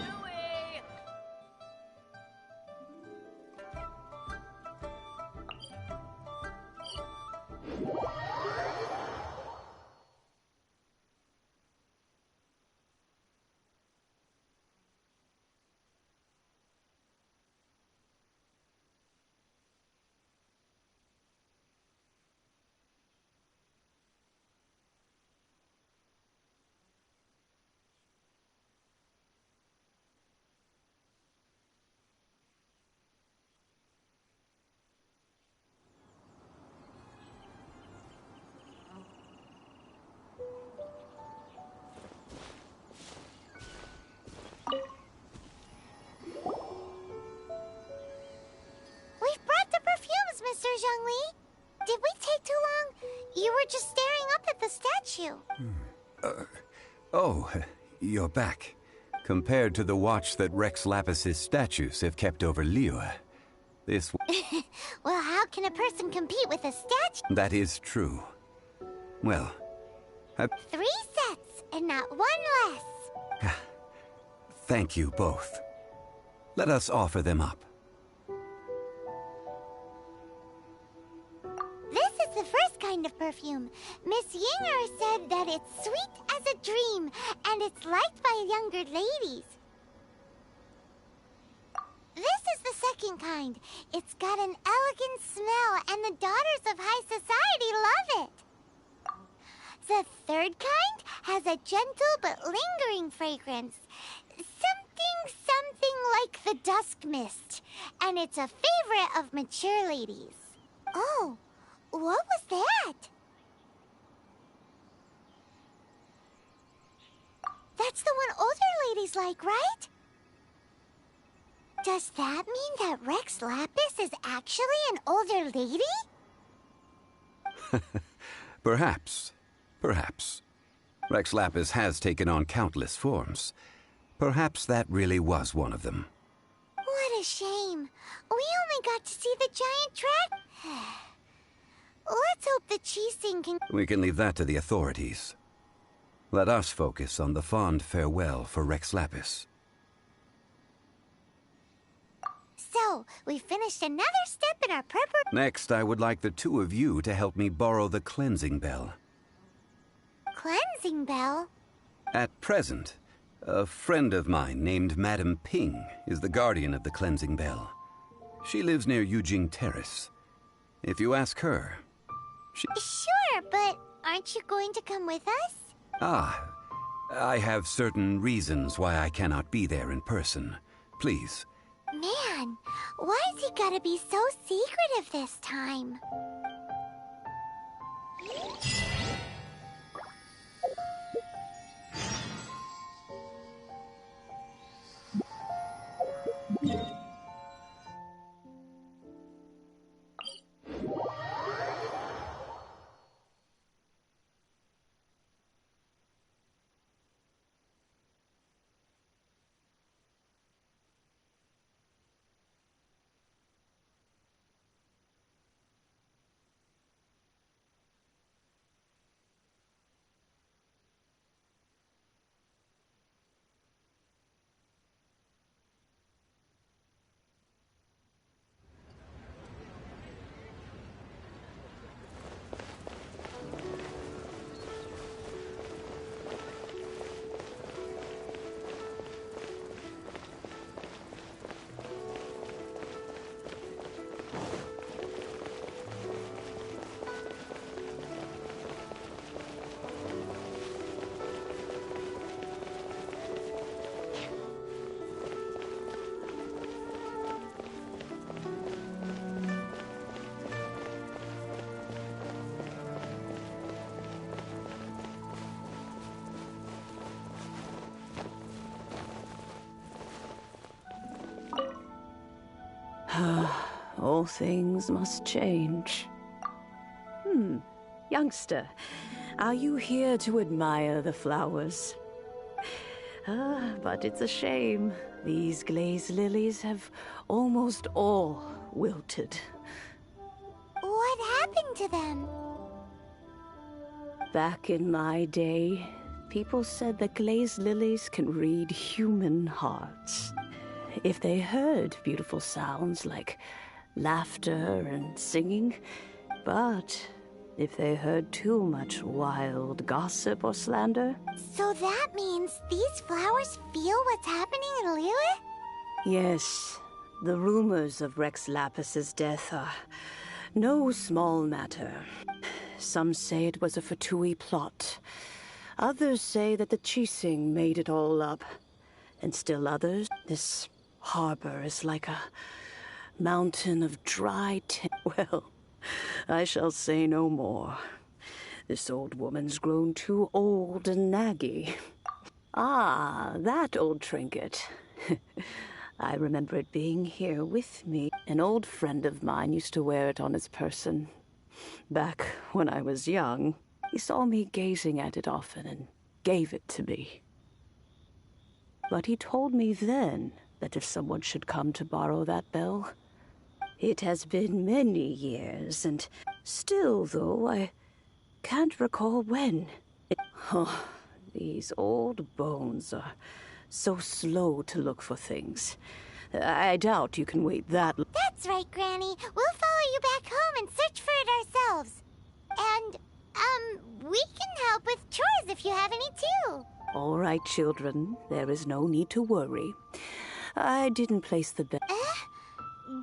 Mr. Zhongli. Did we take too long? You were just staring up at the statue. Oh, you're back. Compared to the watch that Rex Lapis's statues have kept over Liyue, this... Well, how can a person compete with a statue? That is true. Well, 3 sets, and not 1 less. Thank you both. Let us offer them up. This is the first kind of perfume. Miss Yinger said that it's sweet as a dream, and it's liked by younger ladies. This is the second kind. It's got an elegant smell, and the daughters of high society love it. The third kind has a gentle but lingering fragrance. Something like the dusk mist. And it's a favorite of mature ladies. Oh, what was that? That's the one older ladies like, right? Does that mean that Rex Lapis is actually an older lady? Perhaps. Perhaps. Rex Lapis has taken on countless forms. Perhaps that really was one of them. What a shame. We only got to see the giant dragon. Let's hope the Qixing can... We can leave that to the authorities. Let us focus on the fond farewell for Rex Lapis. So, we finished another step in our preparation. Next, I would like the two of you to help me borrow the cleansing bell. Cleansing bell? At present, a friend of mine named Madame Ping is the guardian of the cleansing bell. She lives near Yujing Terrace. If you ask her, she... Sure, but aren't you going to come with us? Ah, I have certain reasons why I cannot be there in person. Please. Man, why's he gotta be so secretive this time? All things must change. Youngster, are you here to admire the flowers? But it's a shame. These glazed lilies have almost all wilted. What happened to them? Back in my day, people said that glazed lilies can read human hearts. If they heard beautiful sounds like laughter and singing, but if they heard too much wild gossip or slander... So that means these flowers feel what's happening in Liyue? Yes, the rumors of Rex Lapis's death are no small matter. Some say it was a Fatui plot. Others say that the Chising made it all up. And still others, this harbor is like a mountain of dry Well, I shall say no more. This old woman's grown too old and naggy. Ah, that old trinket. I remember it being here with me. An old friend of mine used to wear it on his person. Back when I was young, he saw me gazing at it often and gave it to me. But he told me then that if someone should come to borrow that bell... It has been many years, and still, though, I can't recall when. Oh, these old bones are so slow to look for things. I doubt you can wait that long. That's right, Granny. We'll follow you back home and search for it ourselves. And, we can help with chores if you have any, too. All right, children. There is no need to worry. I didn't place the bell.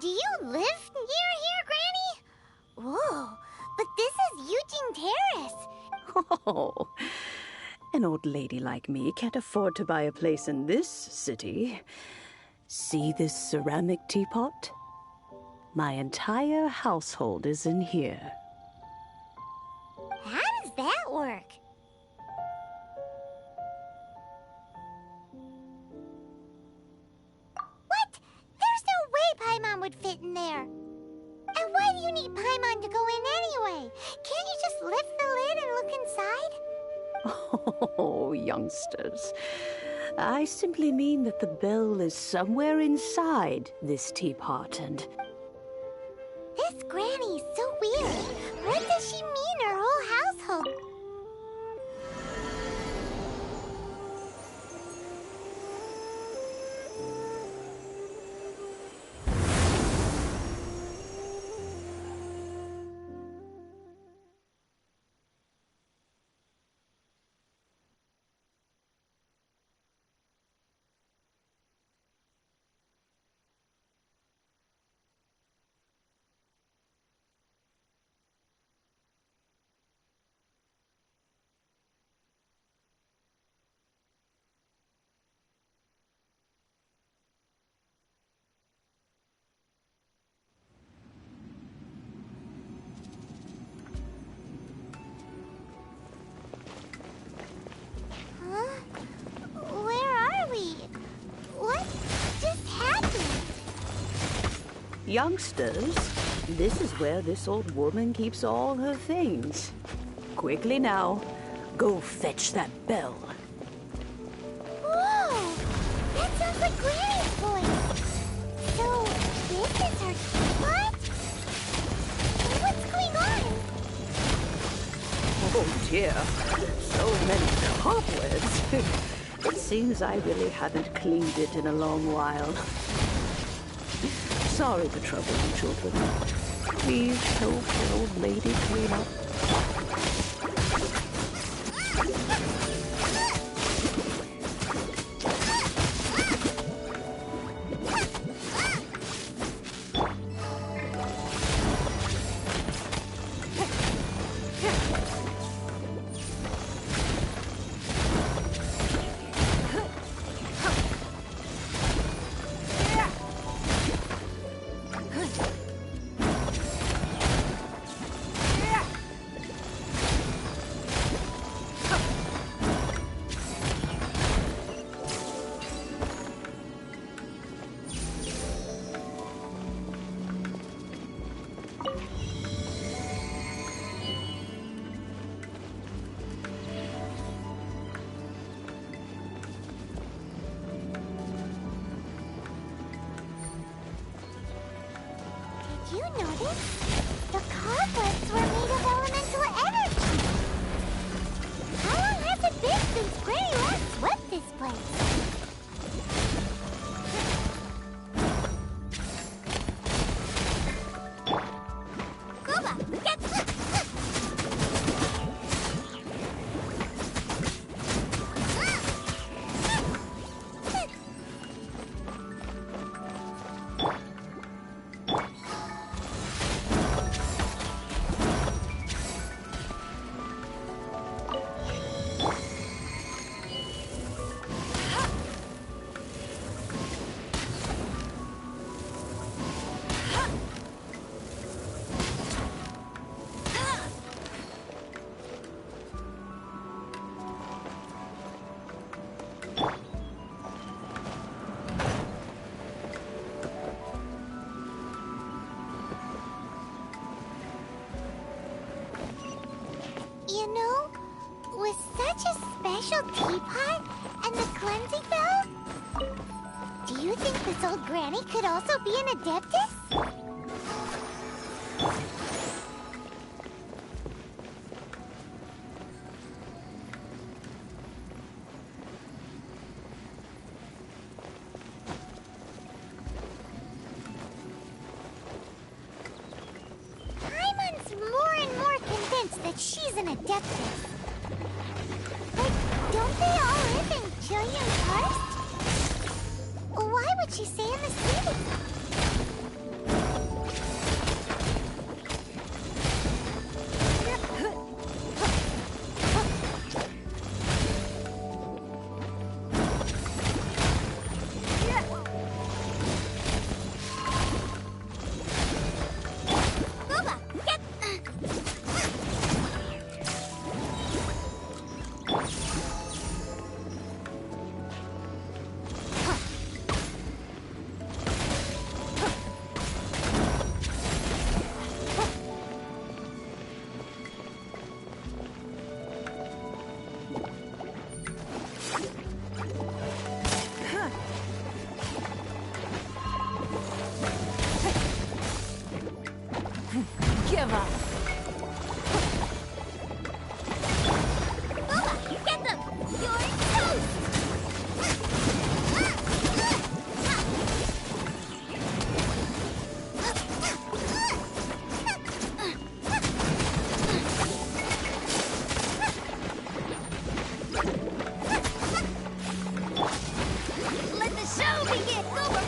Do you live near here, Granny? Whoa, but this is Eugene Terrace. Oh, an old lady like me can't afford to buy a place in this city. See this ceramic teapot? My entire household is in here. How does that work? What? There's no way Paimon would fit in there. And why do you need Paimon to go in anyway? Can't you just lift the lid and look inside? Oh, youngsters. I simply mean that the bell is somewhere inside this teapot and... This Granny's so weird. What does she mean, her whole household? Youngsters, this is where this old woman keeps all her things. Quickly now, go fetch that bell. Whoa! That sounds like Granny's voice. So, this is her spot? What's going on? Oh dear, so many cobwebs. It seems I really haven't cleaned it in a long while. Sorry to trouble you, children. Please help the old lady clean up. you notice? The cobwebs were made of elemental energy. How long has it been since Granny last swept this place? Gooba, get... You know, with such a special teapot and the cleansing bell, do you think this old granny could also be an adeptus? Paimon's more and more convinced that she's an adeptus. But don't they all live in Jillian Karst? Why would she stay in the city? Gooba, get... Give up. Gooba, get them! You're toast! Let the show begin! Gooba,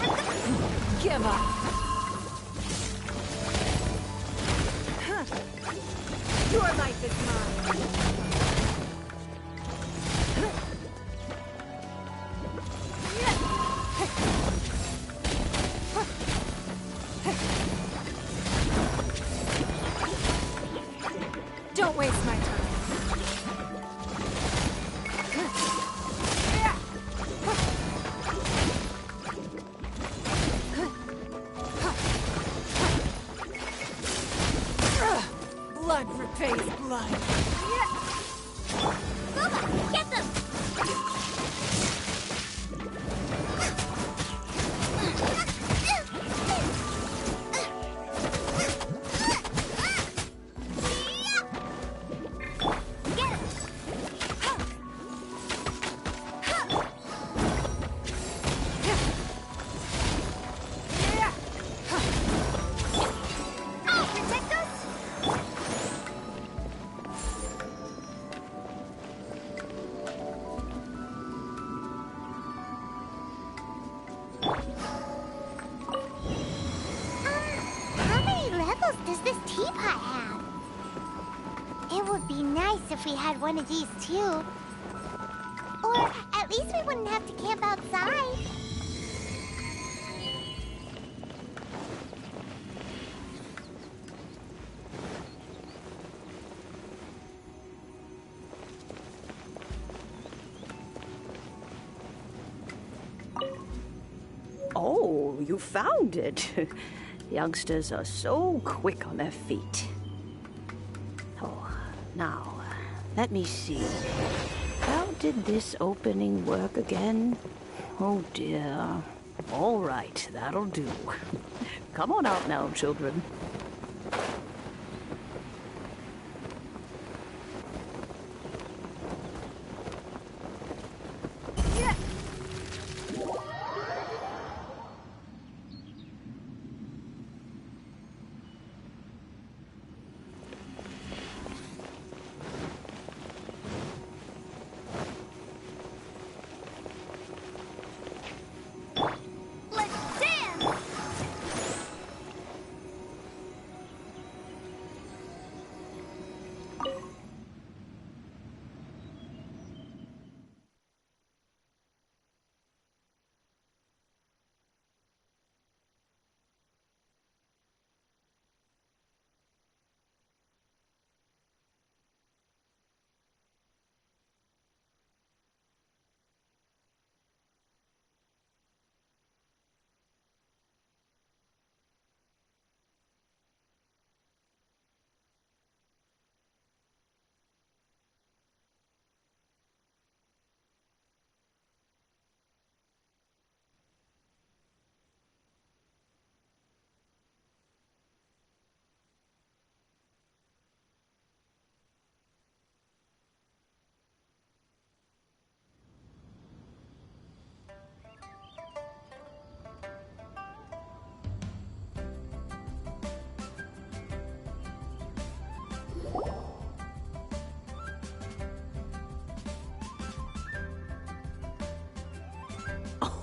Give up. Your life is mine. Don't waste my time. Blood repays blood. Gooba, get them! Get it! I'll protect us! How many levels does this teapot have? It would be nice if we had one of these too. Or at least we wouldn't have to camp outside. Oh, you found it. Youngsters are so quick on their feet. Oh, now, let me see. How did this opening work again? Oh dear. All right, that'll do. Come on out now, children.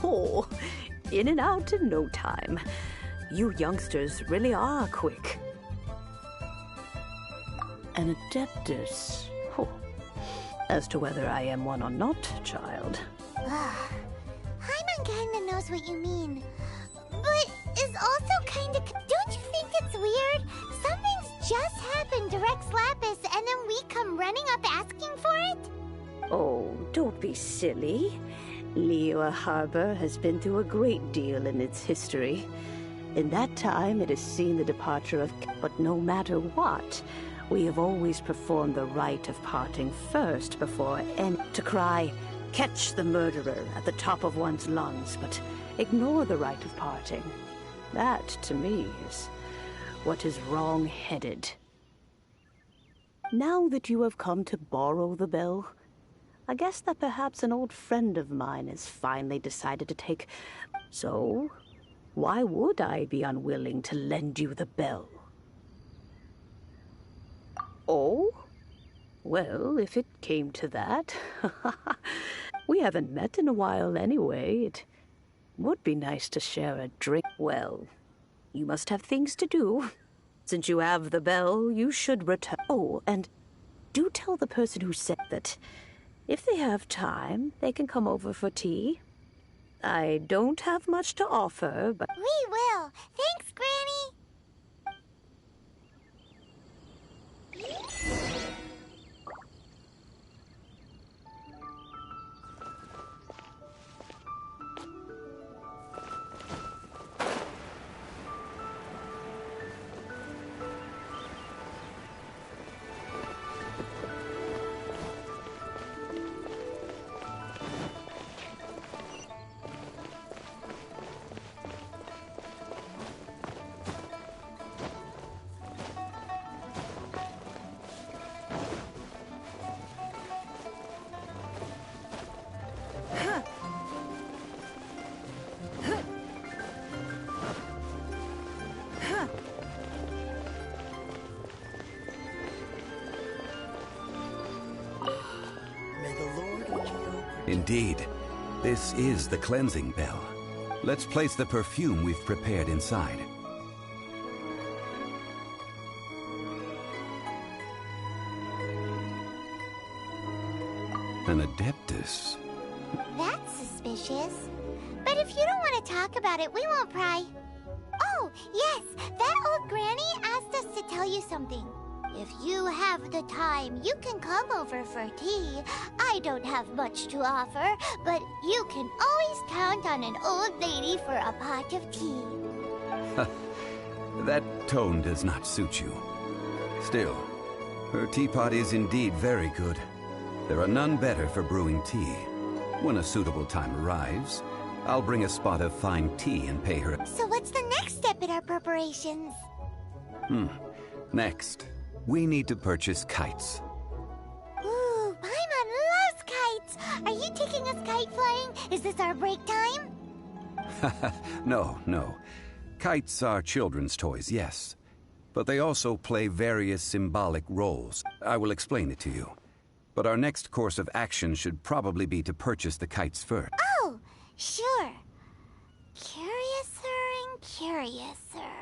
Oh, in and out in no time. You youngsters really are quick. An adeptus. Oh. As to whether I am one or not, child. Paimon kinda knows what you mean. But is also kinda... Don't you think it's weird? Something's just happened to Rex Lapis and then we come running up asking for it? Oh, don't be silly. Liyue Harbor has been through a great deal in its history. In that time, it has seen the departure of... But no matter what, we have always performed the rite of parting first before any... To cry, catch the murderer at the top of one's lungs, but ignore the rite of parting. That, to me, is what is wrong-headed. Now that you have come to borrow the bell, I guess that perhaps an old friend of mine has finally decided to take... So, why would I be unwilling to lend you the bell? Oh? Well, if it came to that... We haven't met in a while anyway. It would be nice to share a drink. Well, you must have things to do. Since you have the bell, you should return... Oh, and do tell the person who said that... If they have time, they can come over for tea. I don't have much to offer, but... We will. Thanks, Granny. Indeed, this is the cleansing bell. Let's place the perfume we've prepared inside. An adeptus. That's suspicious. But if you don't want to talk about it, we won't pry. Oh, yes, that old granny asked us to tell you something. If you have the time, you can come over for tea. I don't have much to offer, but you can always count on an old lady for a pot of tea. That tone does not suit you. Still, her teapot is indeed very good. There are none better for brewing tea. When a suitable time arrives, I'll bring a spot of fine tea and pay her. So what's the next step in our preparations? Next, we need to purchase kites. Ooh, Paimon loves kites! Are you taking us kite flying? Is this our break time? No. Kites are children's toys, yes. But they also play various symbolic roles. I will explain it to you. But our next course of action should probably be to purchase the kites first. Oh, sure. Curiouser and curiouser.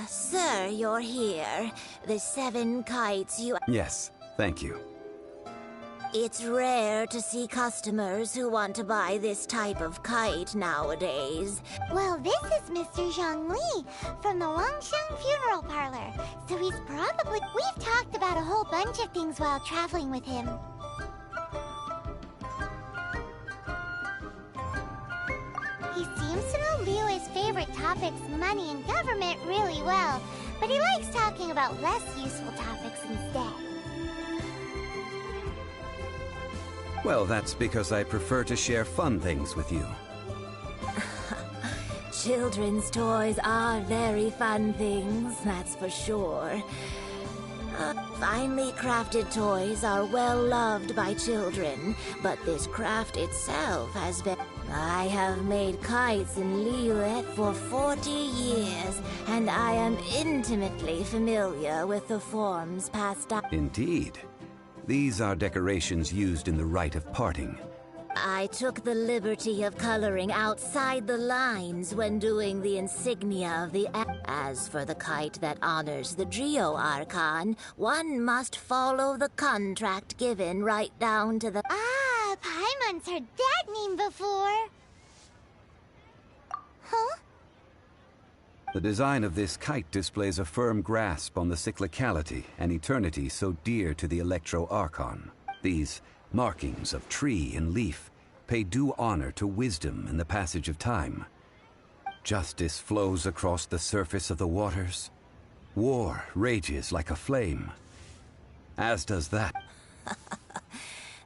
Sir, you're here. The 7 kites you... Yes, thank you. It's rare to see customers who want to buy this type of kite nowadays. Well, this is Mr. Zhongli from the Wangsheng Funeral Parlor. So he's probably... We've talked about a whole bunch of things while traveling with him. He seems to know Liyue's favorite topics, money and government, really well. But he likes talking about less useful topics instead. Well, that's because I prefer to share fun things with you. Children's toys are very fun things, that's for sure. Finely crafted toys are well loved by children, but this craft itself has been... I have made kites in Liyue for 40 years, and I am intimately familiar with the forms passed down. Indeed. These are decorations used in the rite of parting. I took the liberty of coloring outside the lines when doing the insignia of the... As for the kite that honors the Geo Archon, one must follow the contract given right down to the... Ah, Paimon's heard that name before. Huh? The design of this kite displays a firm grasp on the cyclicality and eternity so dear to the Electro Archon. These markings of tree and leaf pay due honor to wisdom and the passage of time. Justice flows across the surface of the waters. War rages like a flame. As does that.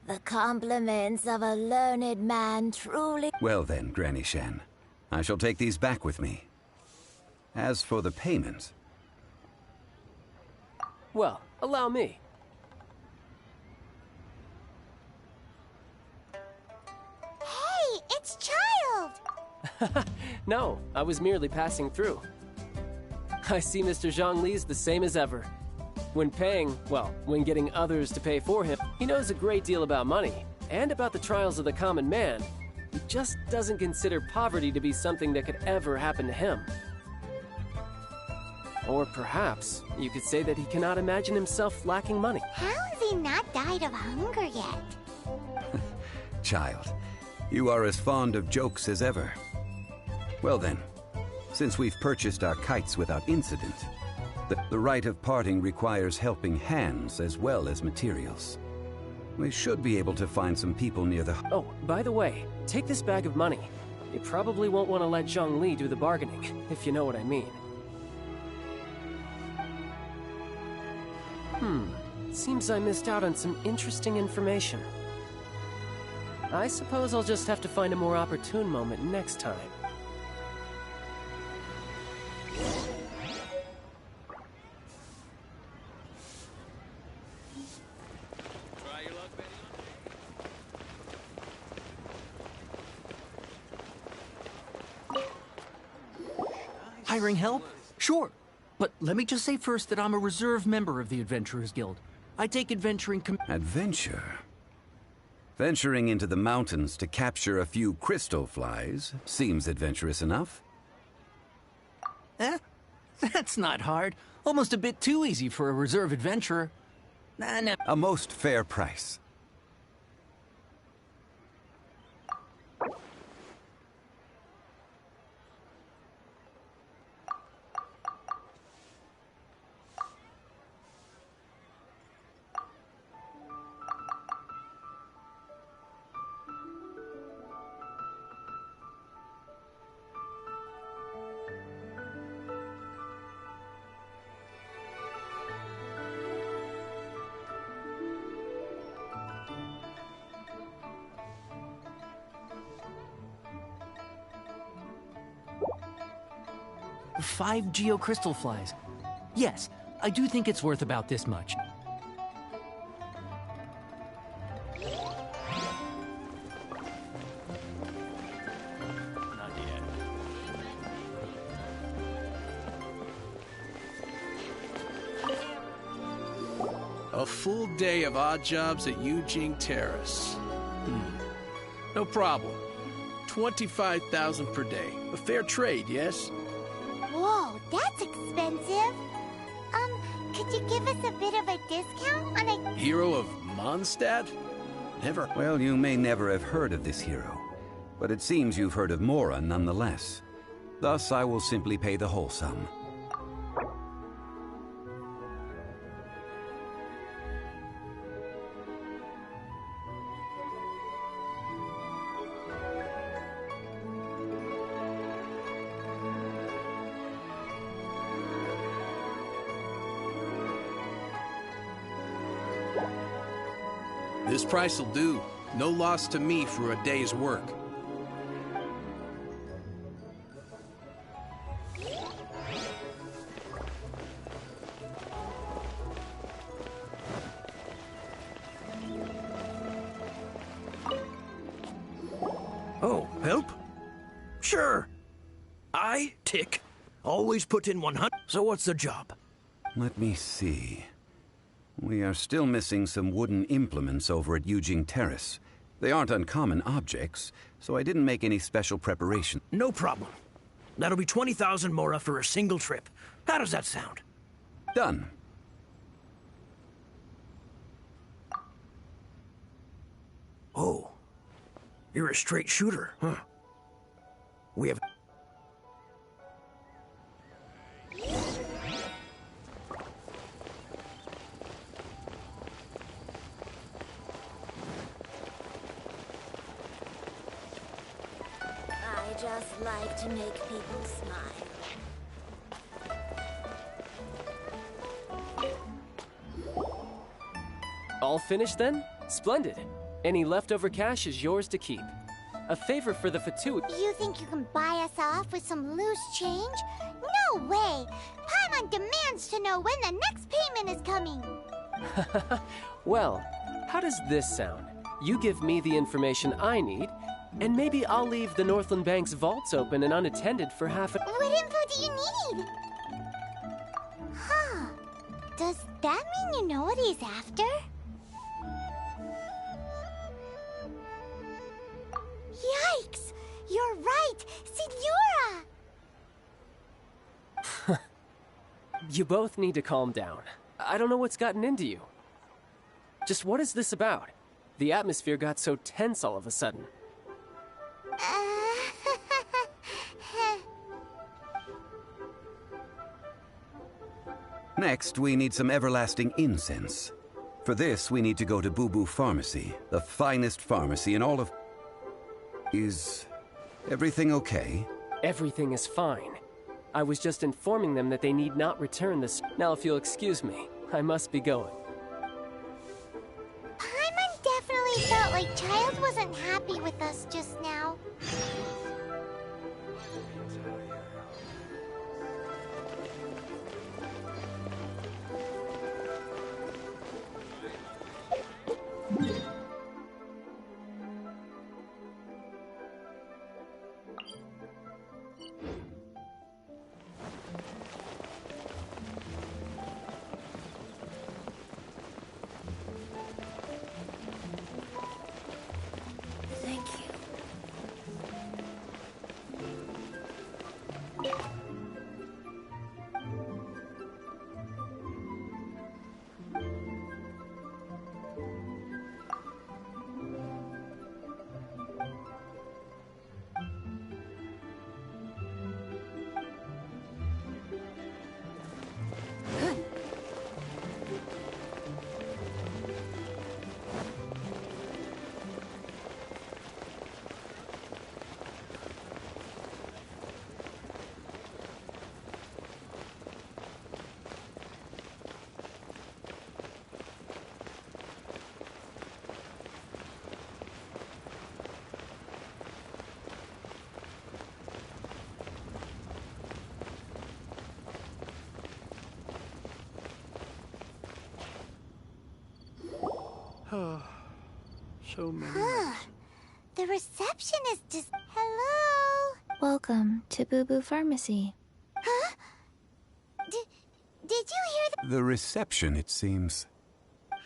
The compliments of a learned man truly... Well then, Granny Shan, I shall take these back with me. As for the payment... Well, allow me. Hey, it's Child! No, I was merely passing through. I see Mr. Zhongli's the same as ever. When paying, well, when getting others to pay for him, he knows a great deal about money, and about the trials of the common man. He just doesn't consider poverty to be something that could ever happen to him. Or perhaps you could say that he cannot imagine himself lacking money. How has he not died of hunger yet? Child, you are as fond of jokes as ever. Well then, since we've purchased our kites without incident, the rite of parting requires helping hands as well as materials. We should be able to find some people near the... Oh, by the way, take this bag of money. You probably won't want to let Zhongli do the bargaining, if you know what I mean. Seems I missed out on some interesting information. I suppose I'll just have to find a more opportune moment next time. Hiring help? Sure. But let me just say first that I'm a reserve member of the Adventurers Guild. I take adventuring... Adventure? Venturing into the mountains to capture a few crystal flies seems adventurous enough. That's not hard. Almost a bit too easy for a reserve adventurer. No. A most fair price. Five geocrystal flies. Yes, I do think it's worth about this much. Not yet. A full day of odd jobs at Eugene Terrace. No problem. 25,000 per day. A fair trade, yes? Whoa, that's expensive. Could you give us a bit of a discount on a... Hero of Mondstadt? Never. Well, you may never have heard of this hero, but it seems you've heard of Mora nonetheless. Thus, I will simply pay the whole sum. This price'll do. No loss to me for a day's work. Oh, help? Sure. I, Tick, always put in 100. So what's the job? Let me see. We are still missing some wooden implements over at Eugene Terrace. They aren't uncommon objects, so I didn't make any special preparation. No problem. That'll be 20,000 Mora for a single trip. How does that sound? Done. Oh. You're a straight shooter, huh? We have... I just like to make people smile. All finished then? Splendid. Any leftover cash is yours to keep. A favor for the Fatui. You think you can buy us off with some loose change? No way! Paimon demands to know when the next payment is coming! Well, how does this sound? You give me the information I need, and maybe I'll leave the Northland Bank's vaults open and unattended for half a... What info do you need? Huh. Does that mean you know what he's after? Yikes! You're right! Signora! You both need to calm down. I don't know what's gotten into you. Just what is this about? The atmosphere got so tense all of a sudden. Next, we need some everlasting incense. For this, we need to go to Boo Boo Pharmacy, the finest pharmacy in all of... Is everything okay? Everything is fine. I was just informing them that they need not return this. Now, if you'll excuse me, I must be going. Paimon definitely felt like Child wasn't happy with us just now. So many. The reception is just... Hello? Welcome to Boo Boo Pharmacy. Huh? Did you hear The reception, it seems. How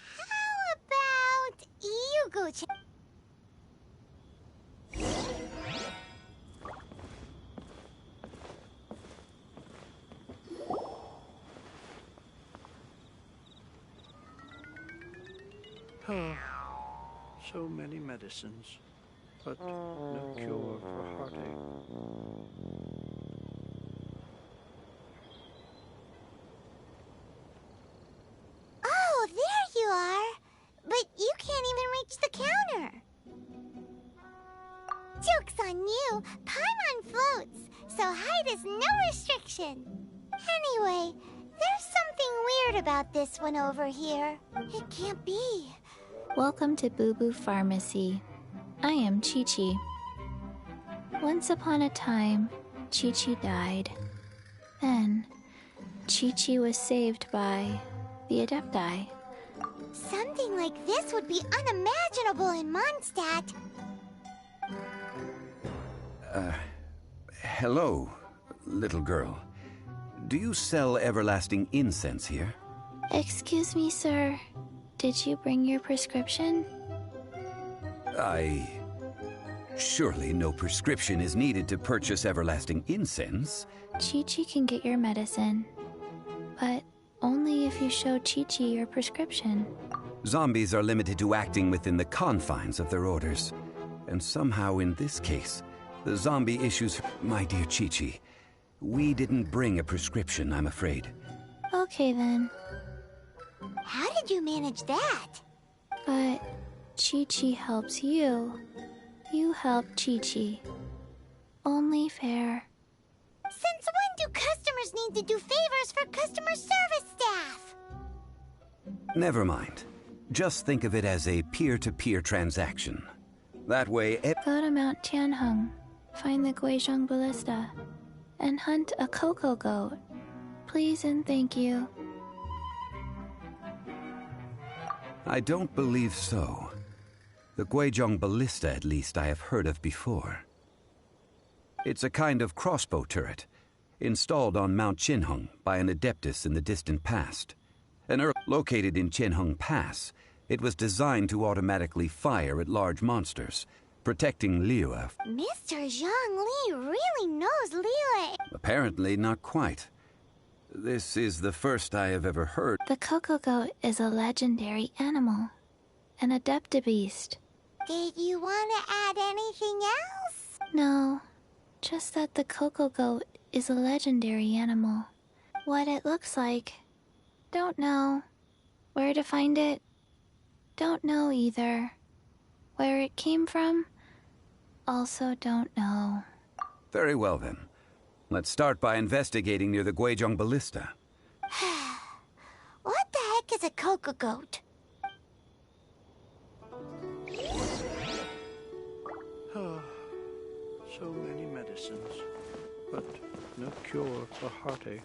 about you go check? So many medicines, but no cure for heartache. Oh, there you are. But you can't even reach the counter. Joke's on you. Paimon floats, so height is no restriction. Anyway, there's something weird about this one over here. It can't be. Welcome to Boo Boo Pharmacy. I am Chi-Chi. Once upon a time, Chi-Chi died. Then, Chi-Chi was saved by the Adepti. Something like this would be unimaginable in Mondstadt. Hello, little girl. Do you sell everlasting incense here? Excuse me, sir. Did you bring your prescription? Surely no prescription is needed to purchase everlasting incense. Chi-Chi can get your medicine, but only if you show Chi-Chi your prescription. Zombies are limited to acting within the confines of their orders. And somehow in this case, the zombie issues... My dear Chi-Chi, we didn't bring a prescription, I'm afraid. Okay, then. How did you manage that? But Chi-Chi helps you. You help Chi-Chi. Only fair. Since when do customers need to do favors for customer service staff? Never mind. Just think of it as a peer-to-peer transaction. That way... Go to Mount Tianheng, find the Guizhong Ballista, and hunt a cocoa goat. Please and thank you. I don't believe so. The Guizhong Ballista, at least, I have heard of before. It's a kind of crossbow turret, installed on Mount Tianheng by an adeptus in the distant past. Located in Tianheng Pass, it was designed to automatically fire at large monsters, protecting Liyue. Mr. Zhang Li really knows Liyue. Apparently not quite. This is the first I have ever heard. The cocoa goat is a legendary animal, an adeptibeast. Did you want to add anything else? No, just that the cocoa goat is a legendary animal. What it looks like, don't know. Where to find it, don't know either. Where it came from, also don't know. Very well then. Let's start by investigating near the Guizhong Ballista. What the heck is a cocoa goat? So many medicines, but no cure for heartache.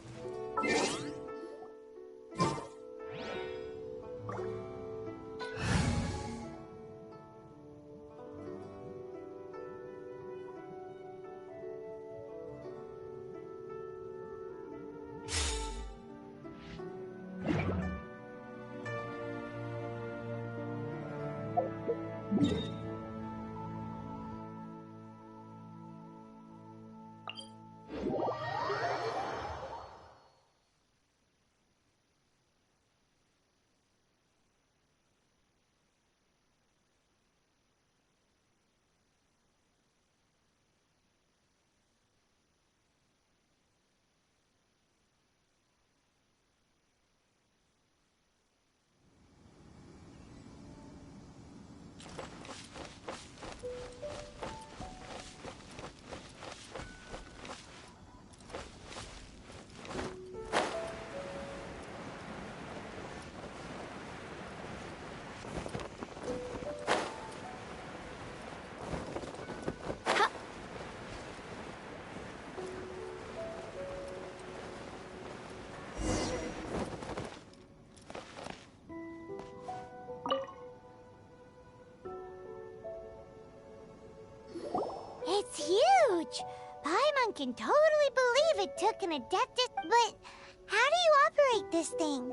can totally believe it took an Adeptus, but how do you operate this thing?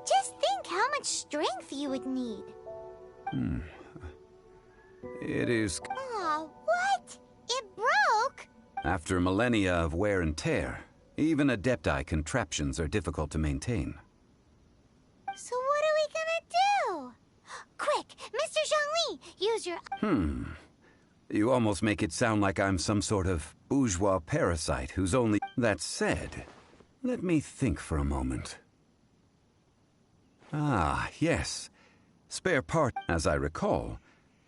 Just think how much strength you would need. It is... Aw, what? It broke? After millennia of wear and tear, even Adepti contraptions are difficult to maintain. So what are we gonna do? Quick, Mr. Zhongli, use your... You almost make it sound like I'm some sort of bourgeois parasite who's only... That said, let me think for a moment. Ah, yes. Spare part. As I recall,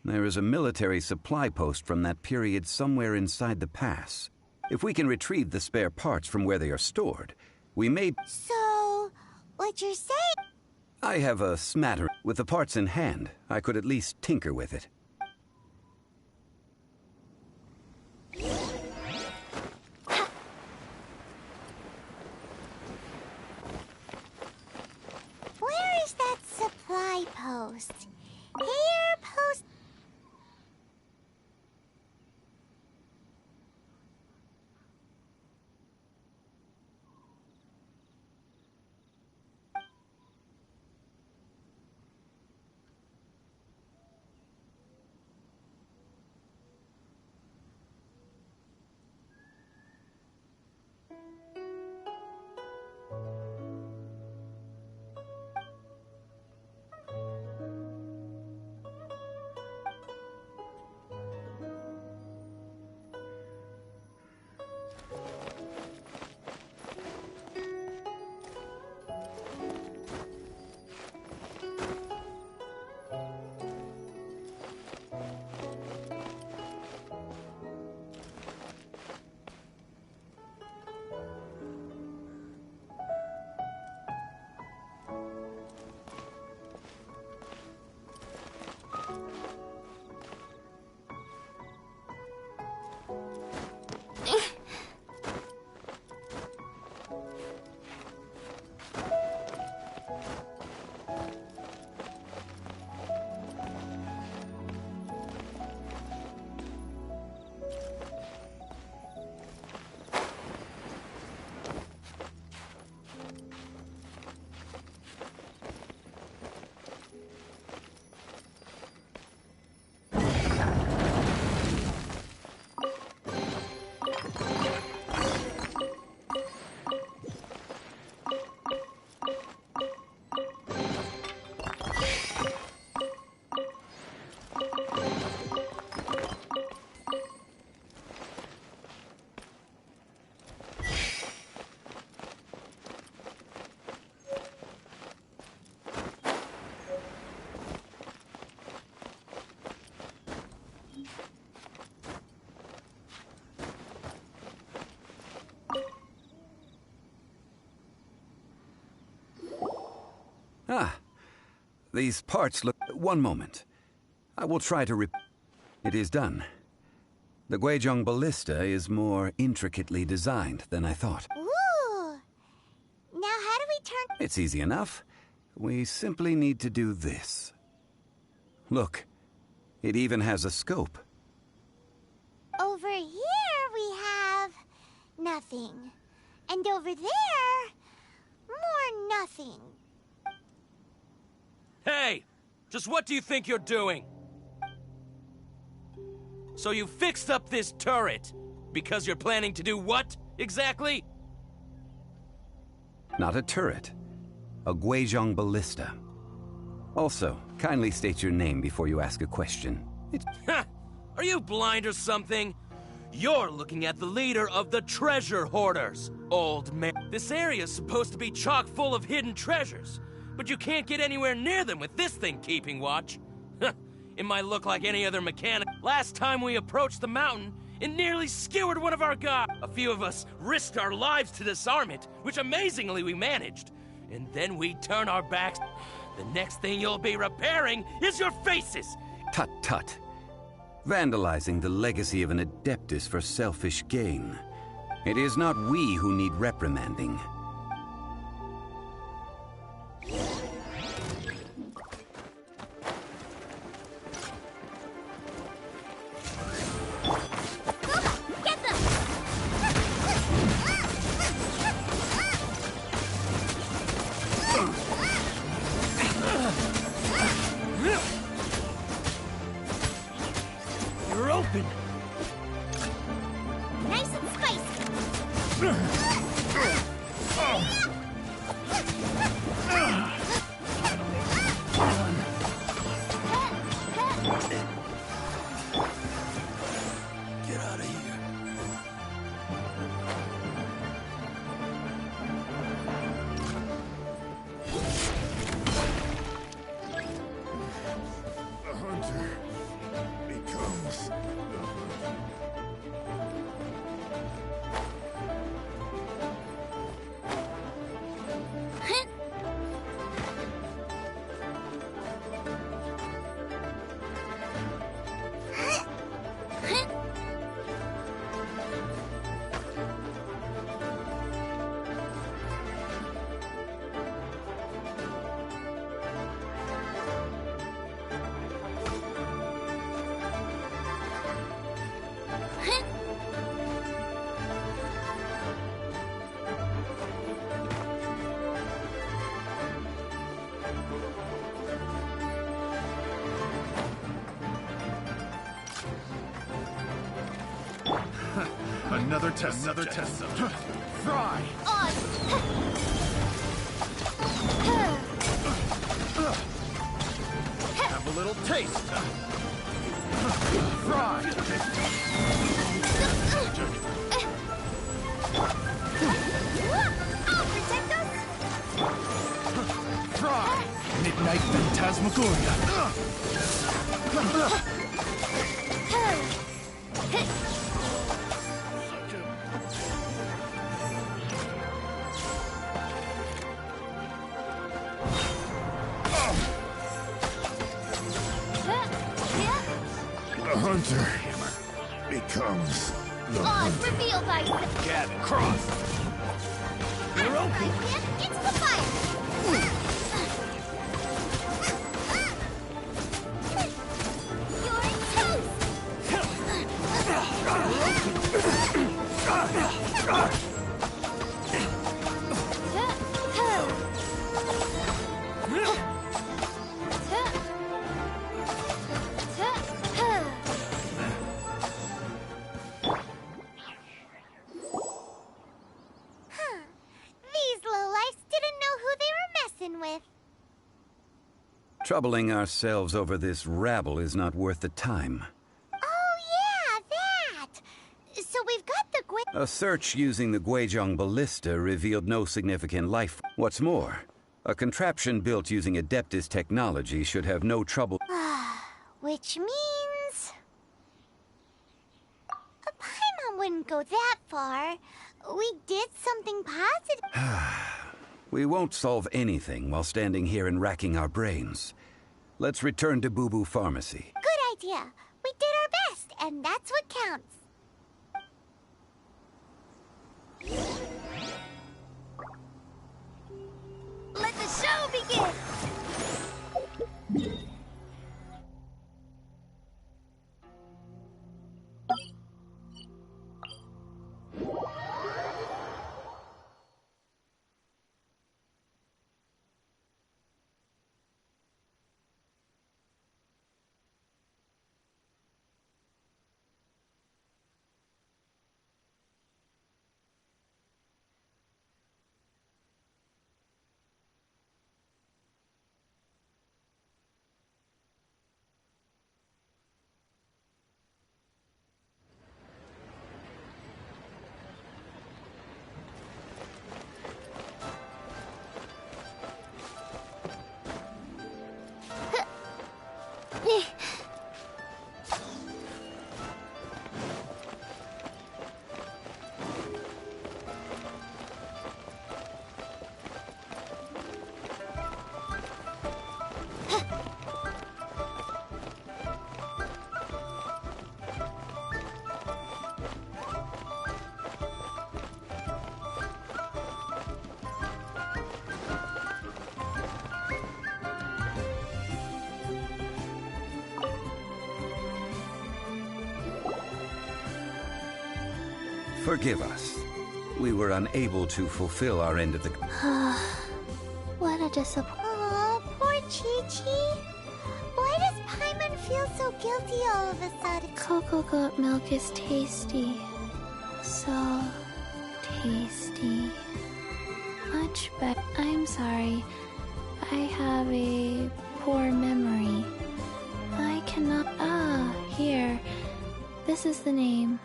there is a military supply post from that period somewhere inside the pass. If we can retrieve the spare parts from where they are stored, we may... So, what you're saying... I have a smattering. With the parts in hand, I could at least tinker with it. Where is that supply post? Here, post... Ah, these parts look... One moment. I will try to It is done. The Guizhong ballista is more intricately designed than I thought. Ooh! Now how do we turn... It's easy enough. We simply need to do this. Look, it even has a scope. Over here we have... nothing. And over there... more nothing. Hey! Just what do you think you're doing? So you fixed up this turret because you're planning to do what, exactly? Not a turret. A Guizhong ballista. Also, kindly state your name before you ask a question. Are you blind or something? You're looking at the leader of the treasure hoarders, old man. This area's supposed to be chock full of hidden treasures, but you can't get anywhere near them with this thing keeping watch. It might look like any other mechanic. Last time we approached the mountain, it nearly skewered one of our guys. A few of us risked our lives to disarm it, which amazingly we managed. And then we turn our backs. The next thing you'll be repairing is your faces! Tut tut. Vandalizing the legacy of an Adeptus for selfish gain. It is not we who need reprimanding. Another test subject. Fry! Have a little taste. Fry! I'll protect us! Fry! Midnight Phantasmagoria. The hunter becomes the hunter. Revealed by Gavin, cross! You're open! Into the fire! You're toast! These lowlifes didn't know who they were messing with. Troubling ourselves over this rabble is not worth the time. Oh, yeah, that! So we've got the A search using the Guizhong ballista revealed no significant life. What's more, a contraption built using Adeptus technology should have no trouble. Which means... A Paimon wouldn't go that far. We did something positive. We won't solve anything while standing here and racking our brains. Let's return to Boo Boo Pharmacy. Good idea. We did our best, and that's what counts. Let the show begin! Forgive us. We were unable to fulfill our end of the... What a disappointment. Aw, poor Chi-Chi. Why does Paimon feel so guilty all of a sudden? Cocoa goat milk is tasty. So tasty. Much better. I'm sorry. I have a poor memory. I cannot... here. This is the name.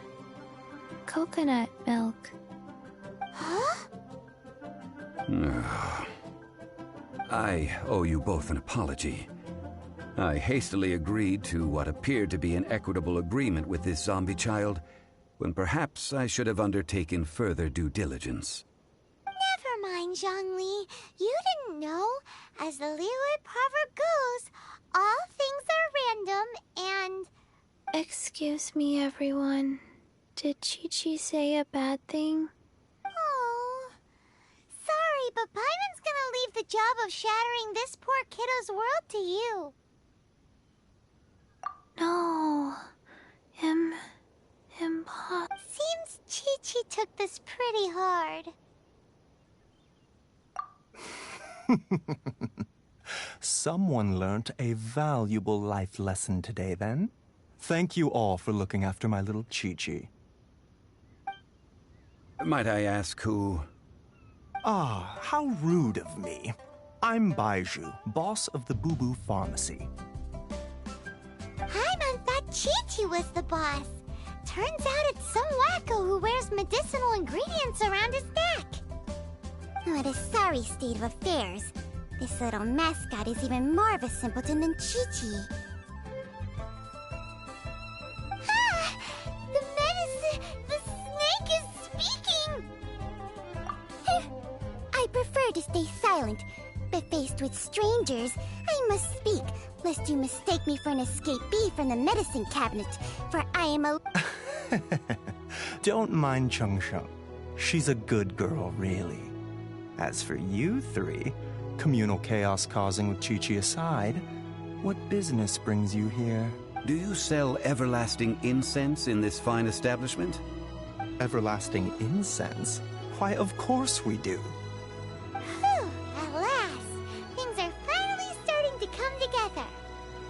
Coconut milk. Huh? I owe you both an apology. I hastily agreed to what appeared to be an equitable agreement with this zombie child, when perhaps I should have undertaken further due diligence. Never mind, Zhongli. You didn't know. As the Liyue proverb goes, all things are random and... Excuse me, everyone. Did Chi-Chi say a bad thing? Oh, sorry, but Paimon's gonna leave the job of shattering this poor kiddo's world to you. No. Impossible. Seems Chi-Chi took this pretty hard. Someone learnt a valuable life lesson today, then. Thank you all for looking after my little Chi-Chi. Might I ask who? Ah, how rude of me. I'm Baiju, boss of the Boo Boo Pharmacy. I thought Chi-Chi was the boss. Turns out it's some wacko who wears medicinal ingredients around his neck. What a sorry state of affairs. This little mascot is even more of a simpleton than Chi-Chi. Ah! The medicine... The snake is speaking! I prefer to stay silent, but faced with strangers, I must speak, lest you mistake me for an escapee from the medicine cabinet, for I am a... Don't mind Chung Sheng. She's a good girl, really. As for you three, communal chaos causing with Chi-Chi aside, what business brings you here? Do you sell everlasting incense in this fine establishment? Everlasting incense? Why, of course we do. Whew, at last, things are finally starting to come together.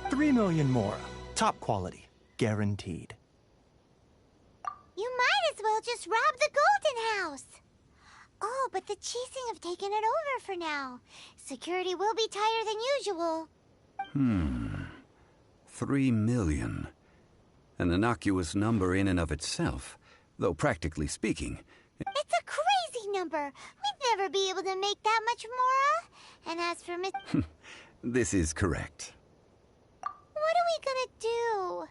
3 million more. Top quality. Guaranteed. You might as well just rob the Golden House. Oh, but the Chising have taken it over for now. Security will be tighter than usual. 3 million. An innocuous number in and of itself, though practically speaking. It's a crazy number. We'd never be able to make that much, Mora. And as for Miss... This is correct. What are we gonna do?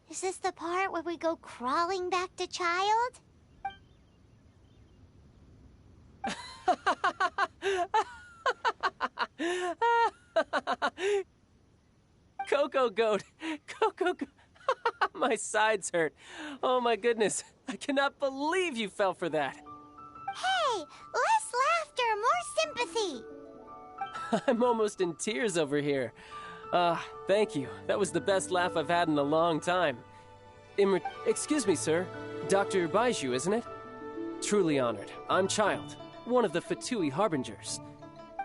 Is this the part where we go crawling back to Child? Coco Goat! Coco Goat! My sides hurt. Oh my goodness. I cannot believe you fell for that. Hey, less laughter, more sympathy. I'm almost in tears over here. Thank you. That was the best laugh I've had in a long time. Excuse me, sir. Dr. Baiju, isn't it? Truly honored. I'm Child, one of the Fatui Harbingers.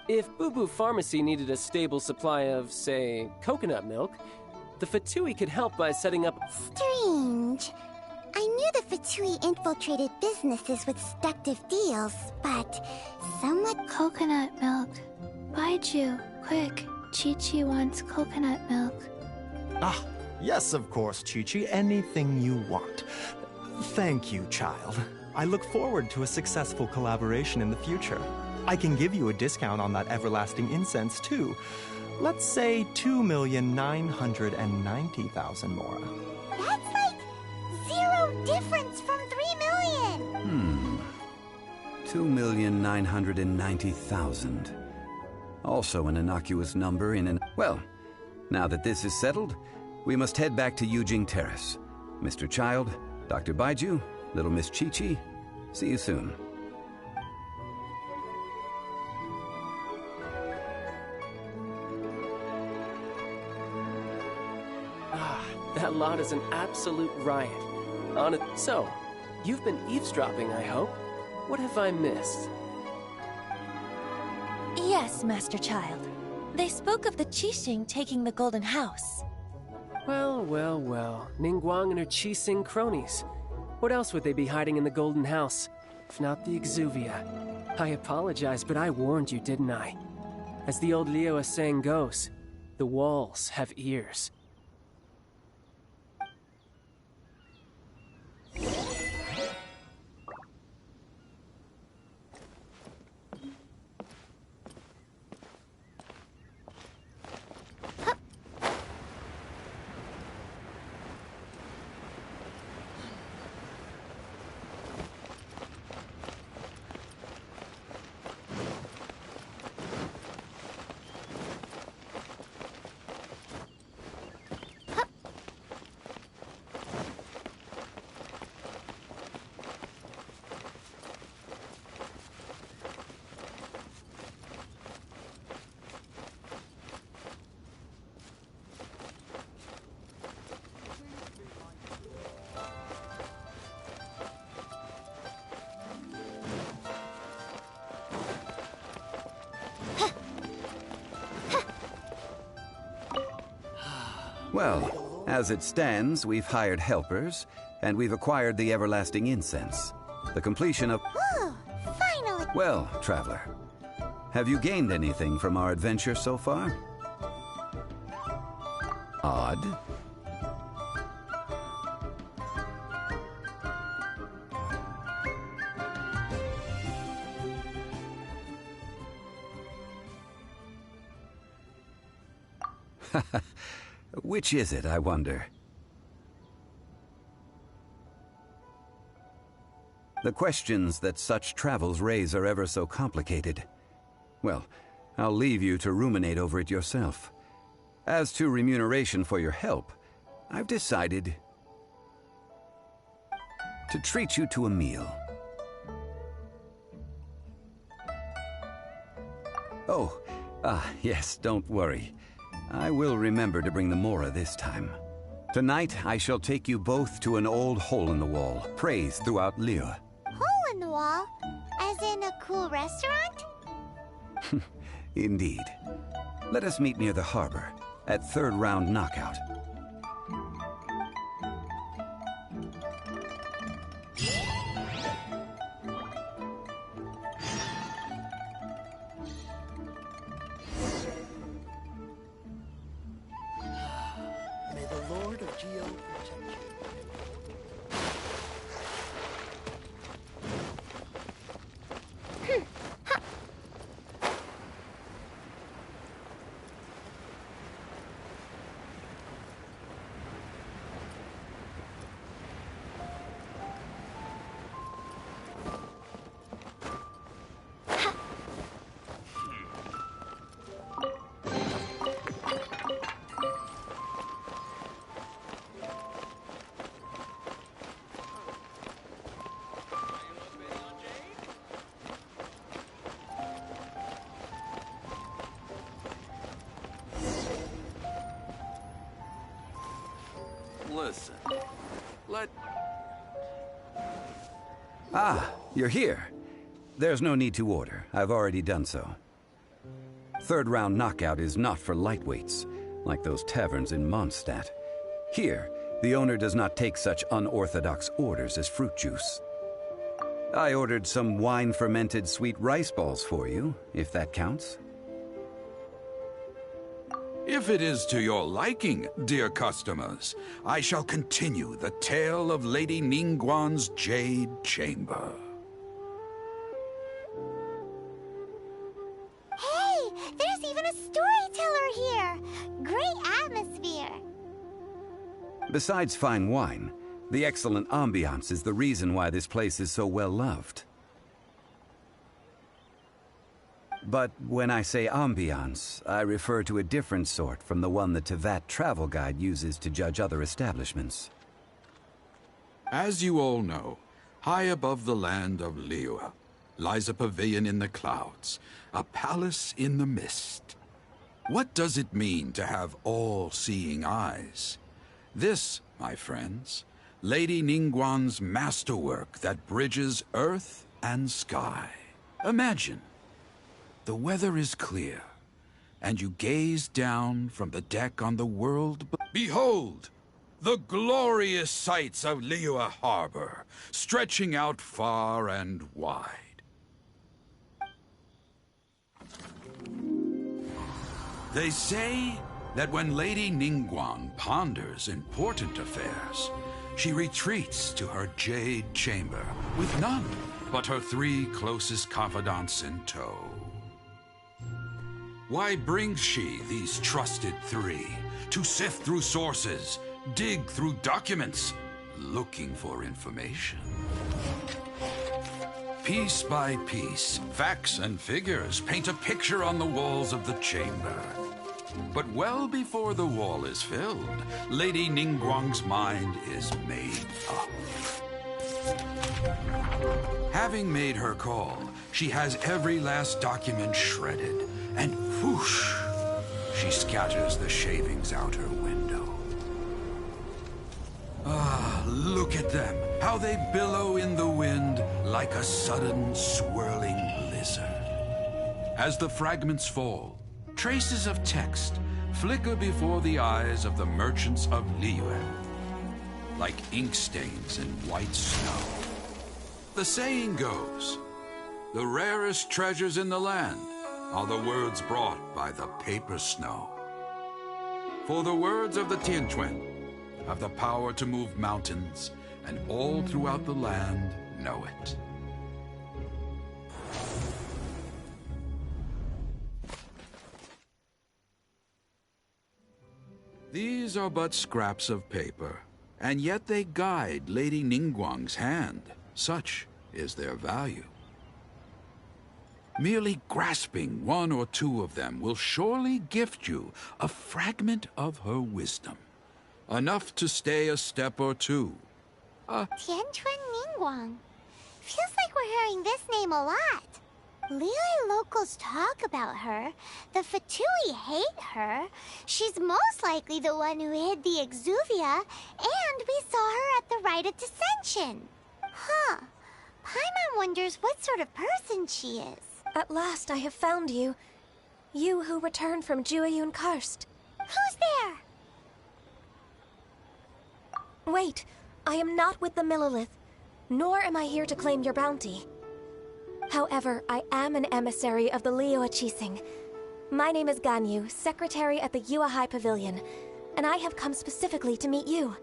If Boo Boo Pharmacy needed a stable supply of, say, coconut milk, the Fatui could help by setting up... Strange. I knew the Fatui infiltrated businesses with seductive deals, but somewhat... Coconut milk. Baiju, quick. Chi-Chi wants coconut milk. Ah, yes, of course, Chi-Chi. Anything you want. Thank you, Child. I look forward to a successful collaboration in the future. I can give you a discount on that everlasting incense, too. Let's say 2,990,000 more. That's like 0 difference from 3 million. 2,990,000. Also an innocuous number in an... Well, now that this is settled, we must head back to Yujing Terrace. Mr. Child, Dr. Baiju, little Miss Chi-Chi, see you soon. That lot is an absolute riot. So, you've been eavesdropping, I hope? What have I missed? Yes, Master Child. They spoke of the Qixing taking the Golden House. Well, well, well. Ningguang and her Qixing cronies. What else would they be hiding in the Golden House, if not the Exuvia? I apologize, but I warned you, didn't I? As the old Liu saying goes, the walls have ears. Well, as it stands, we've hired helpers, and we've acquired the everlasting incense. The completion of... Ooh, finally! Well, traveler, have you gained anything from our adventure so far? Odd. Which is it, I wonder? The questions that such travels raise are ever so complicated. Well, I'll leave you to ruminate over it yourself. As to remuneration for your help, I've decided to treat you to a meal. Oh, yes, don't worry. I will remember to bring the Mora this time. Tonight, I shall take you both to an old hole-in-the-wall, praised throughout Liyue. Hole in the wall? As in a cool restaurant? Indeed. Let us meet near the harbor, at third round knockout. May the Lord of Geo protect you. Listen, Ah, you're here. There's no need to order. I've already done so. Third round knockout is not for lightweights, like those taverns in Mondstadt. Here, the owner does not take such unorthodox orders as fruit juice. I ordered some wine-fermented sweet rice balls for you, if that counts. If it is to your liking, dear customers, I shall continue the tale of Lady Ningguang's Jade Chamber. Hey, there's even a storyteller here! Great atmosphere! Besides fine wine, the excellent ambiance is the reason why this place is so well loved. But when I say ambiance, I refer to a different sort from the one the Tevat travel guide uses to judge other establishments. As you all know, high above the land of Liyue lies a pavilion in the clouds, a palace in the mist. What does it mean to have all-seeing eyes? This, my friends, Lady Ningguang's masterwork that bridges earth and sky. Imagine. The weather is clear, and you gaze down from the deck on the world. Behold, the glorious sights of Liyue Harbor, stretching out far and wide. They say that when Lady Ningguang ponders important affairs, she retreats to her jade chamber with none but her 3 closest confidants in tow. Why brings she these trusted 3 to sift through sources, dig through documents, looking for information? Piece by piece, facts and figures paint a picture on the walls of the chamber. But well before the wall is filled, Lady Ningguang's mind is made up. Having made her call, she has every last document shredded, and whoosh, she scatters the shavings out her window. Ah, look at them, how they billow in the wind like a sudden swirling blizzard. As the fragments fall, traces of text flicker before the eyes of the merchants of Liyue, like ink stains in white snow. the saying goes, the rarest treasures in the land are the words brought by the paper snow. For the words of the Tianquan have the power to move mountains, and all throughout the land know it. These are but scraps of paper, and yet they guide Lady Ningguang's hand. Such is their value. Merely grasping one or two of them will surely gift you a fragment of her wisdom, enough to stay a step or two. Tianquan Ningguang. Feels like we're hearing this name a lot. Liyue locals talk about her. The Fatui hate her. She's most likely the one who hid the Exuvia, and we saw her at the Rite of Dissension. Huh. Paimon wonders what sort of person she is. At last I have found you. You who returned from Jueyun Karst. Who's there? Wait, I am not with the Millelith, nor am I here to claim your bounty. However, I am an emissary of the Liyue Qixing. My name is Ganyu, secretary at the Yuehai Pavilion, and I have come specifically to meet you.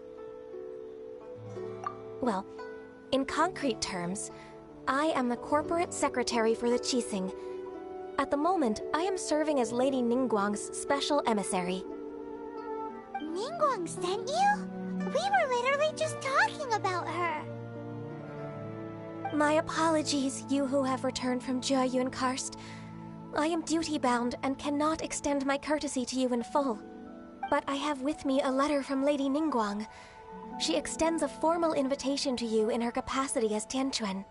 Well, in concrete terms, I am the corporate secretary for the Qixing. At the moment, I am serving as Lady Ningguang's special emissary. Ningguang sent you? We were literally just talking about her. My apologies, you who have returned from Jueyun Karst. I am duty-bound and cannot extend my courtesy to you in full. But I have with me a letter from Lady Ningguang. She extends a formal invitation to you in her capacity as Tianquan.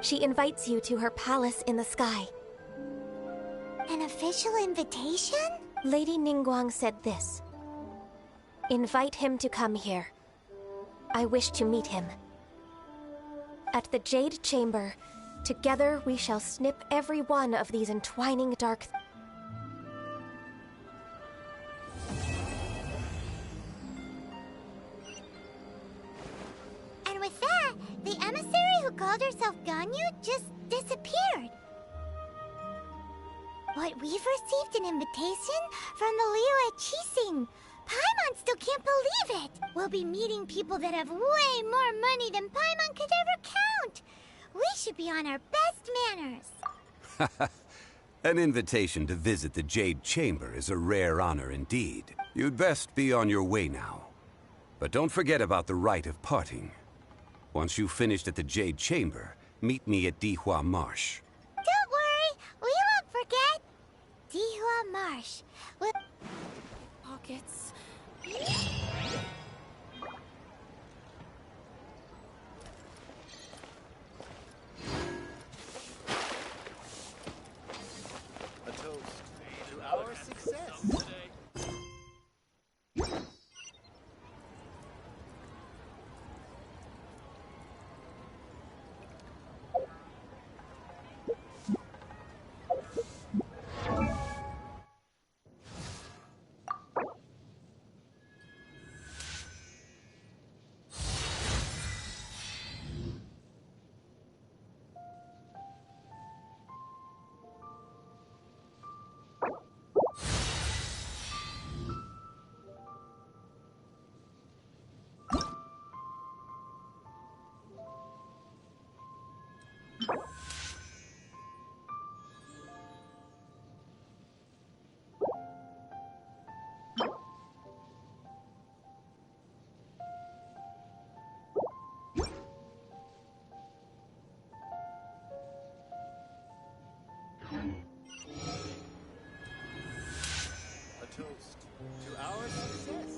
She invites you to her palace in the sky. An official invitation? Lady Ningguang said this. Invite him to come here. I wish to meet him. At the Jade Chamber, together we shall snip every one of these entwining dark... And with that, the emissary who called herself Ganyu just disappeared. But we've received an invitation from the Liyue Qixing. Paimon still can't believe it! We'll be meeting people that have way more money than Paimon could ever count! We should be on our best manners! An invitation to visit the Jade Chamber is a rare honor indeed. You'd best be on your way now. But don't forget about the rite of parting. Once you've finished at the Jade Chamber, meet me at Dihua Marsh. Don't worry, we won't forget! Dihua Marsh. Pockets. A toast to our success. A toast to our success.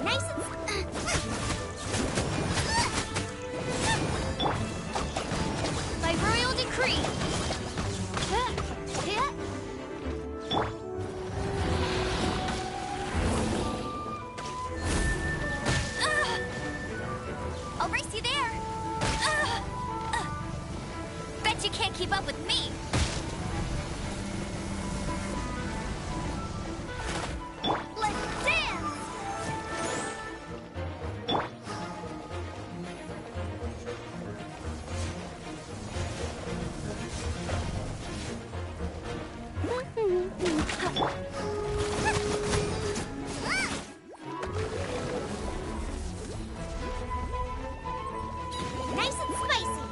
Nice and... By royal decree. I'll race you there. Bet you can't keep up with me. Let's dance. Nice and spicy.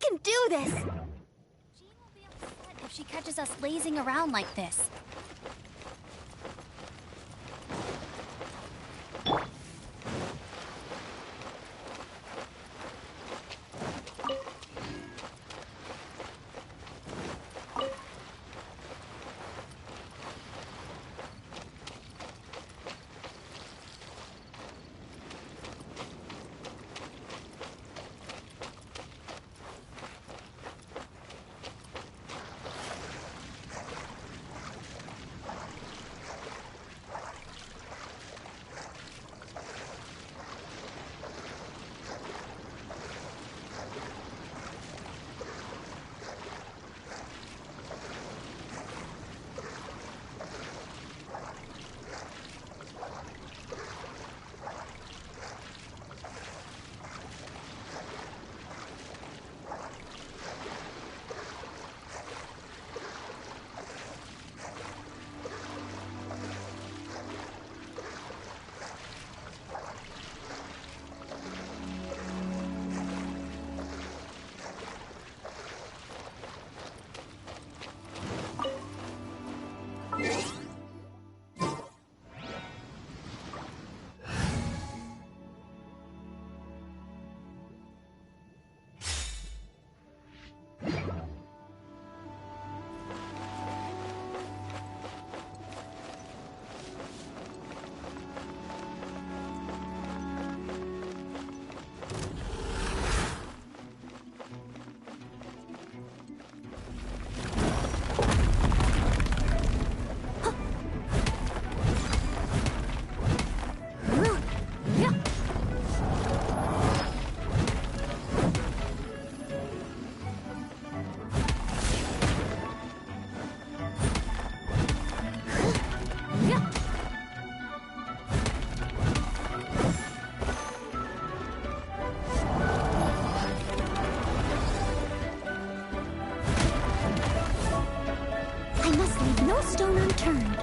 can do this! Jean will be upset if she catches us lazing around like this. Stone unturned.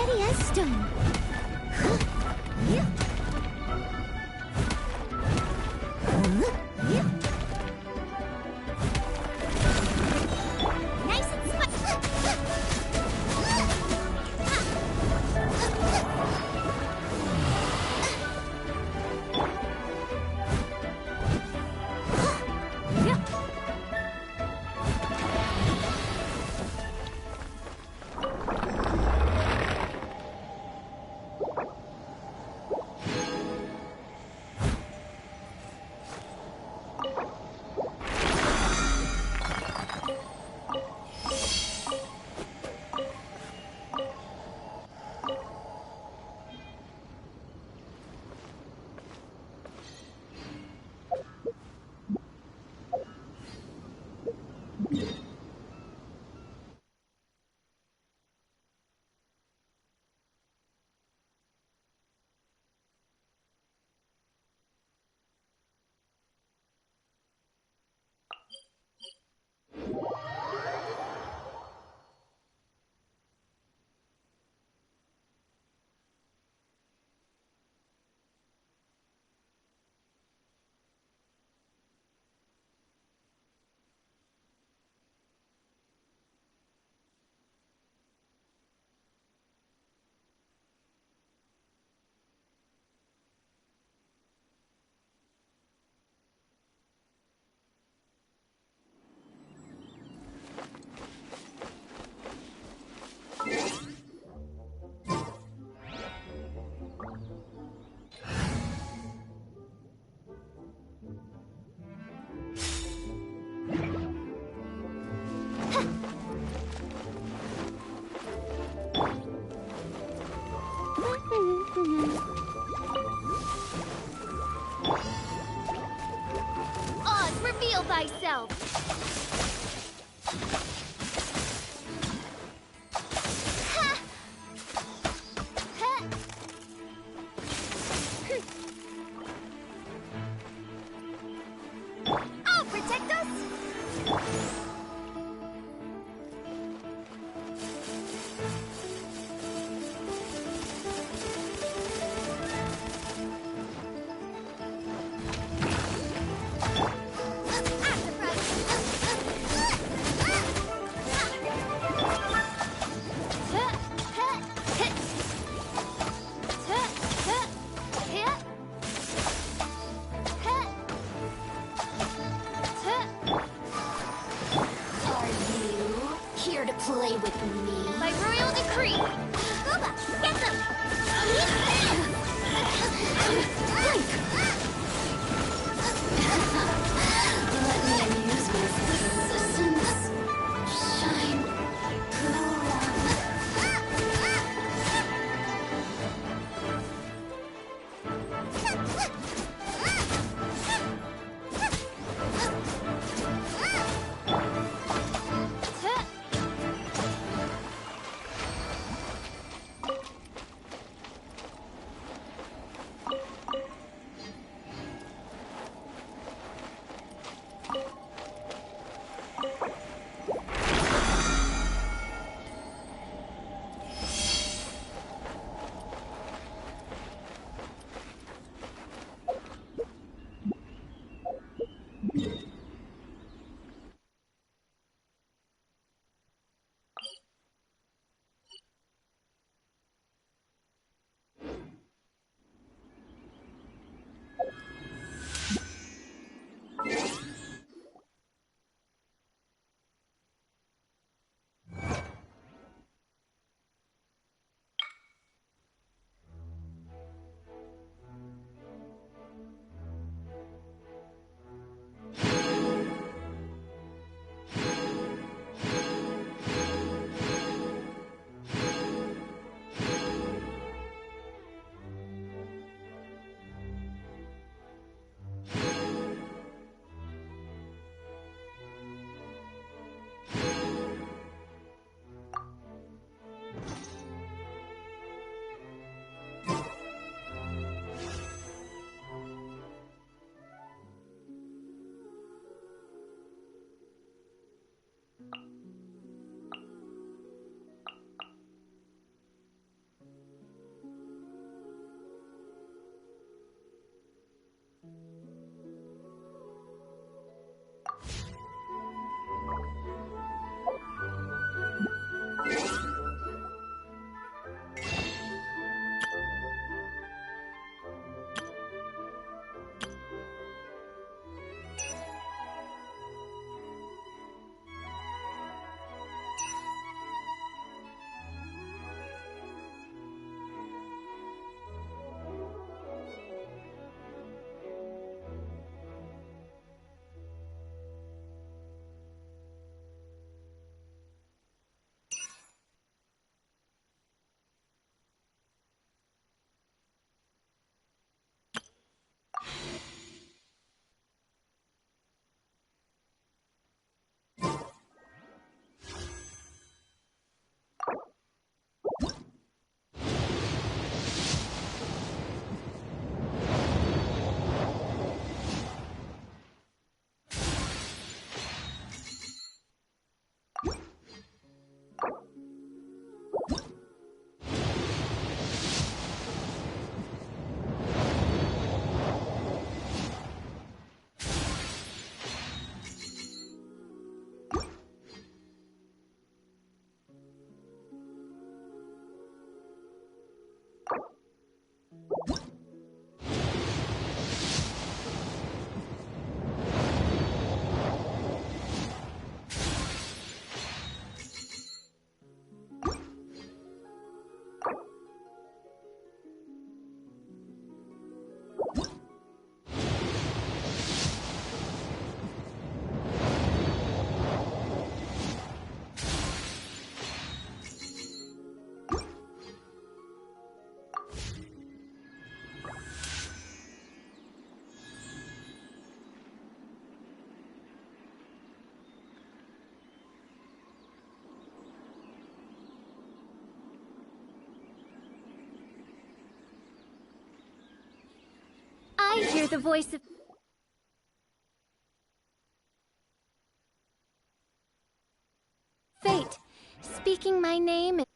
steady as stone. Nice and Oz, reveal thyself! Oh, protect us! Here to play with me? By royal decree. Gooba, get them! Let me amuse my assistants. Shine. hear the voice of... Fate, speaking my name...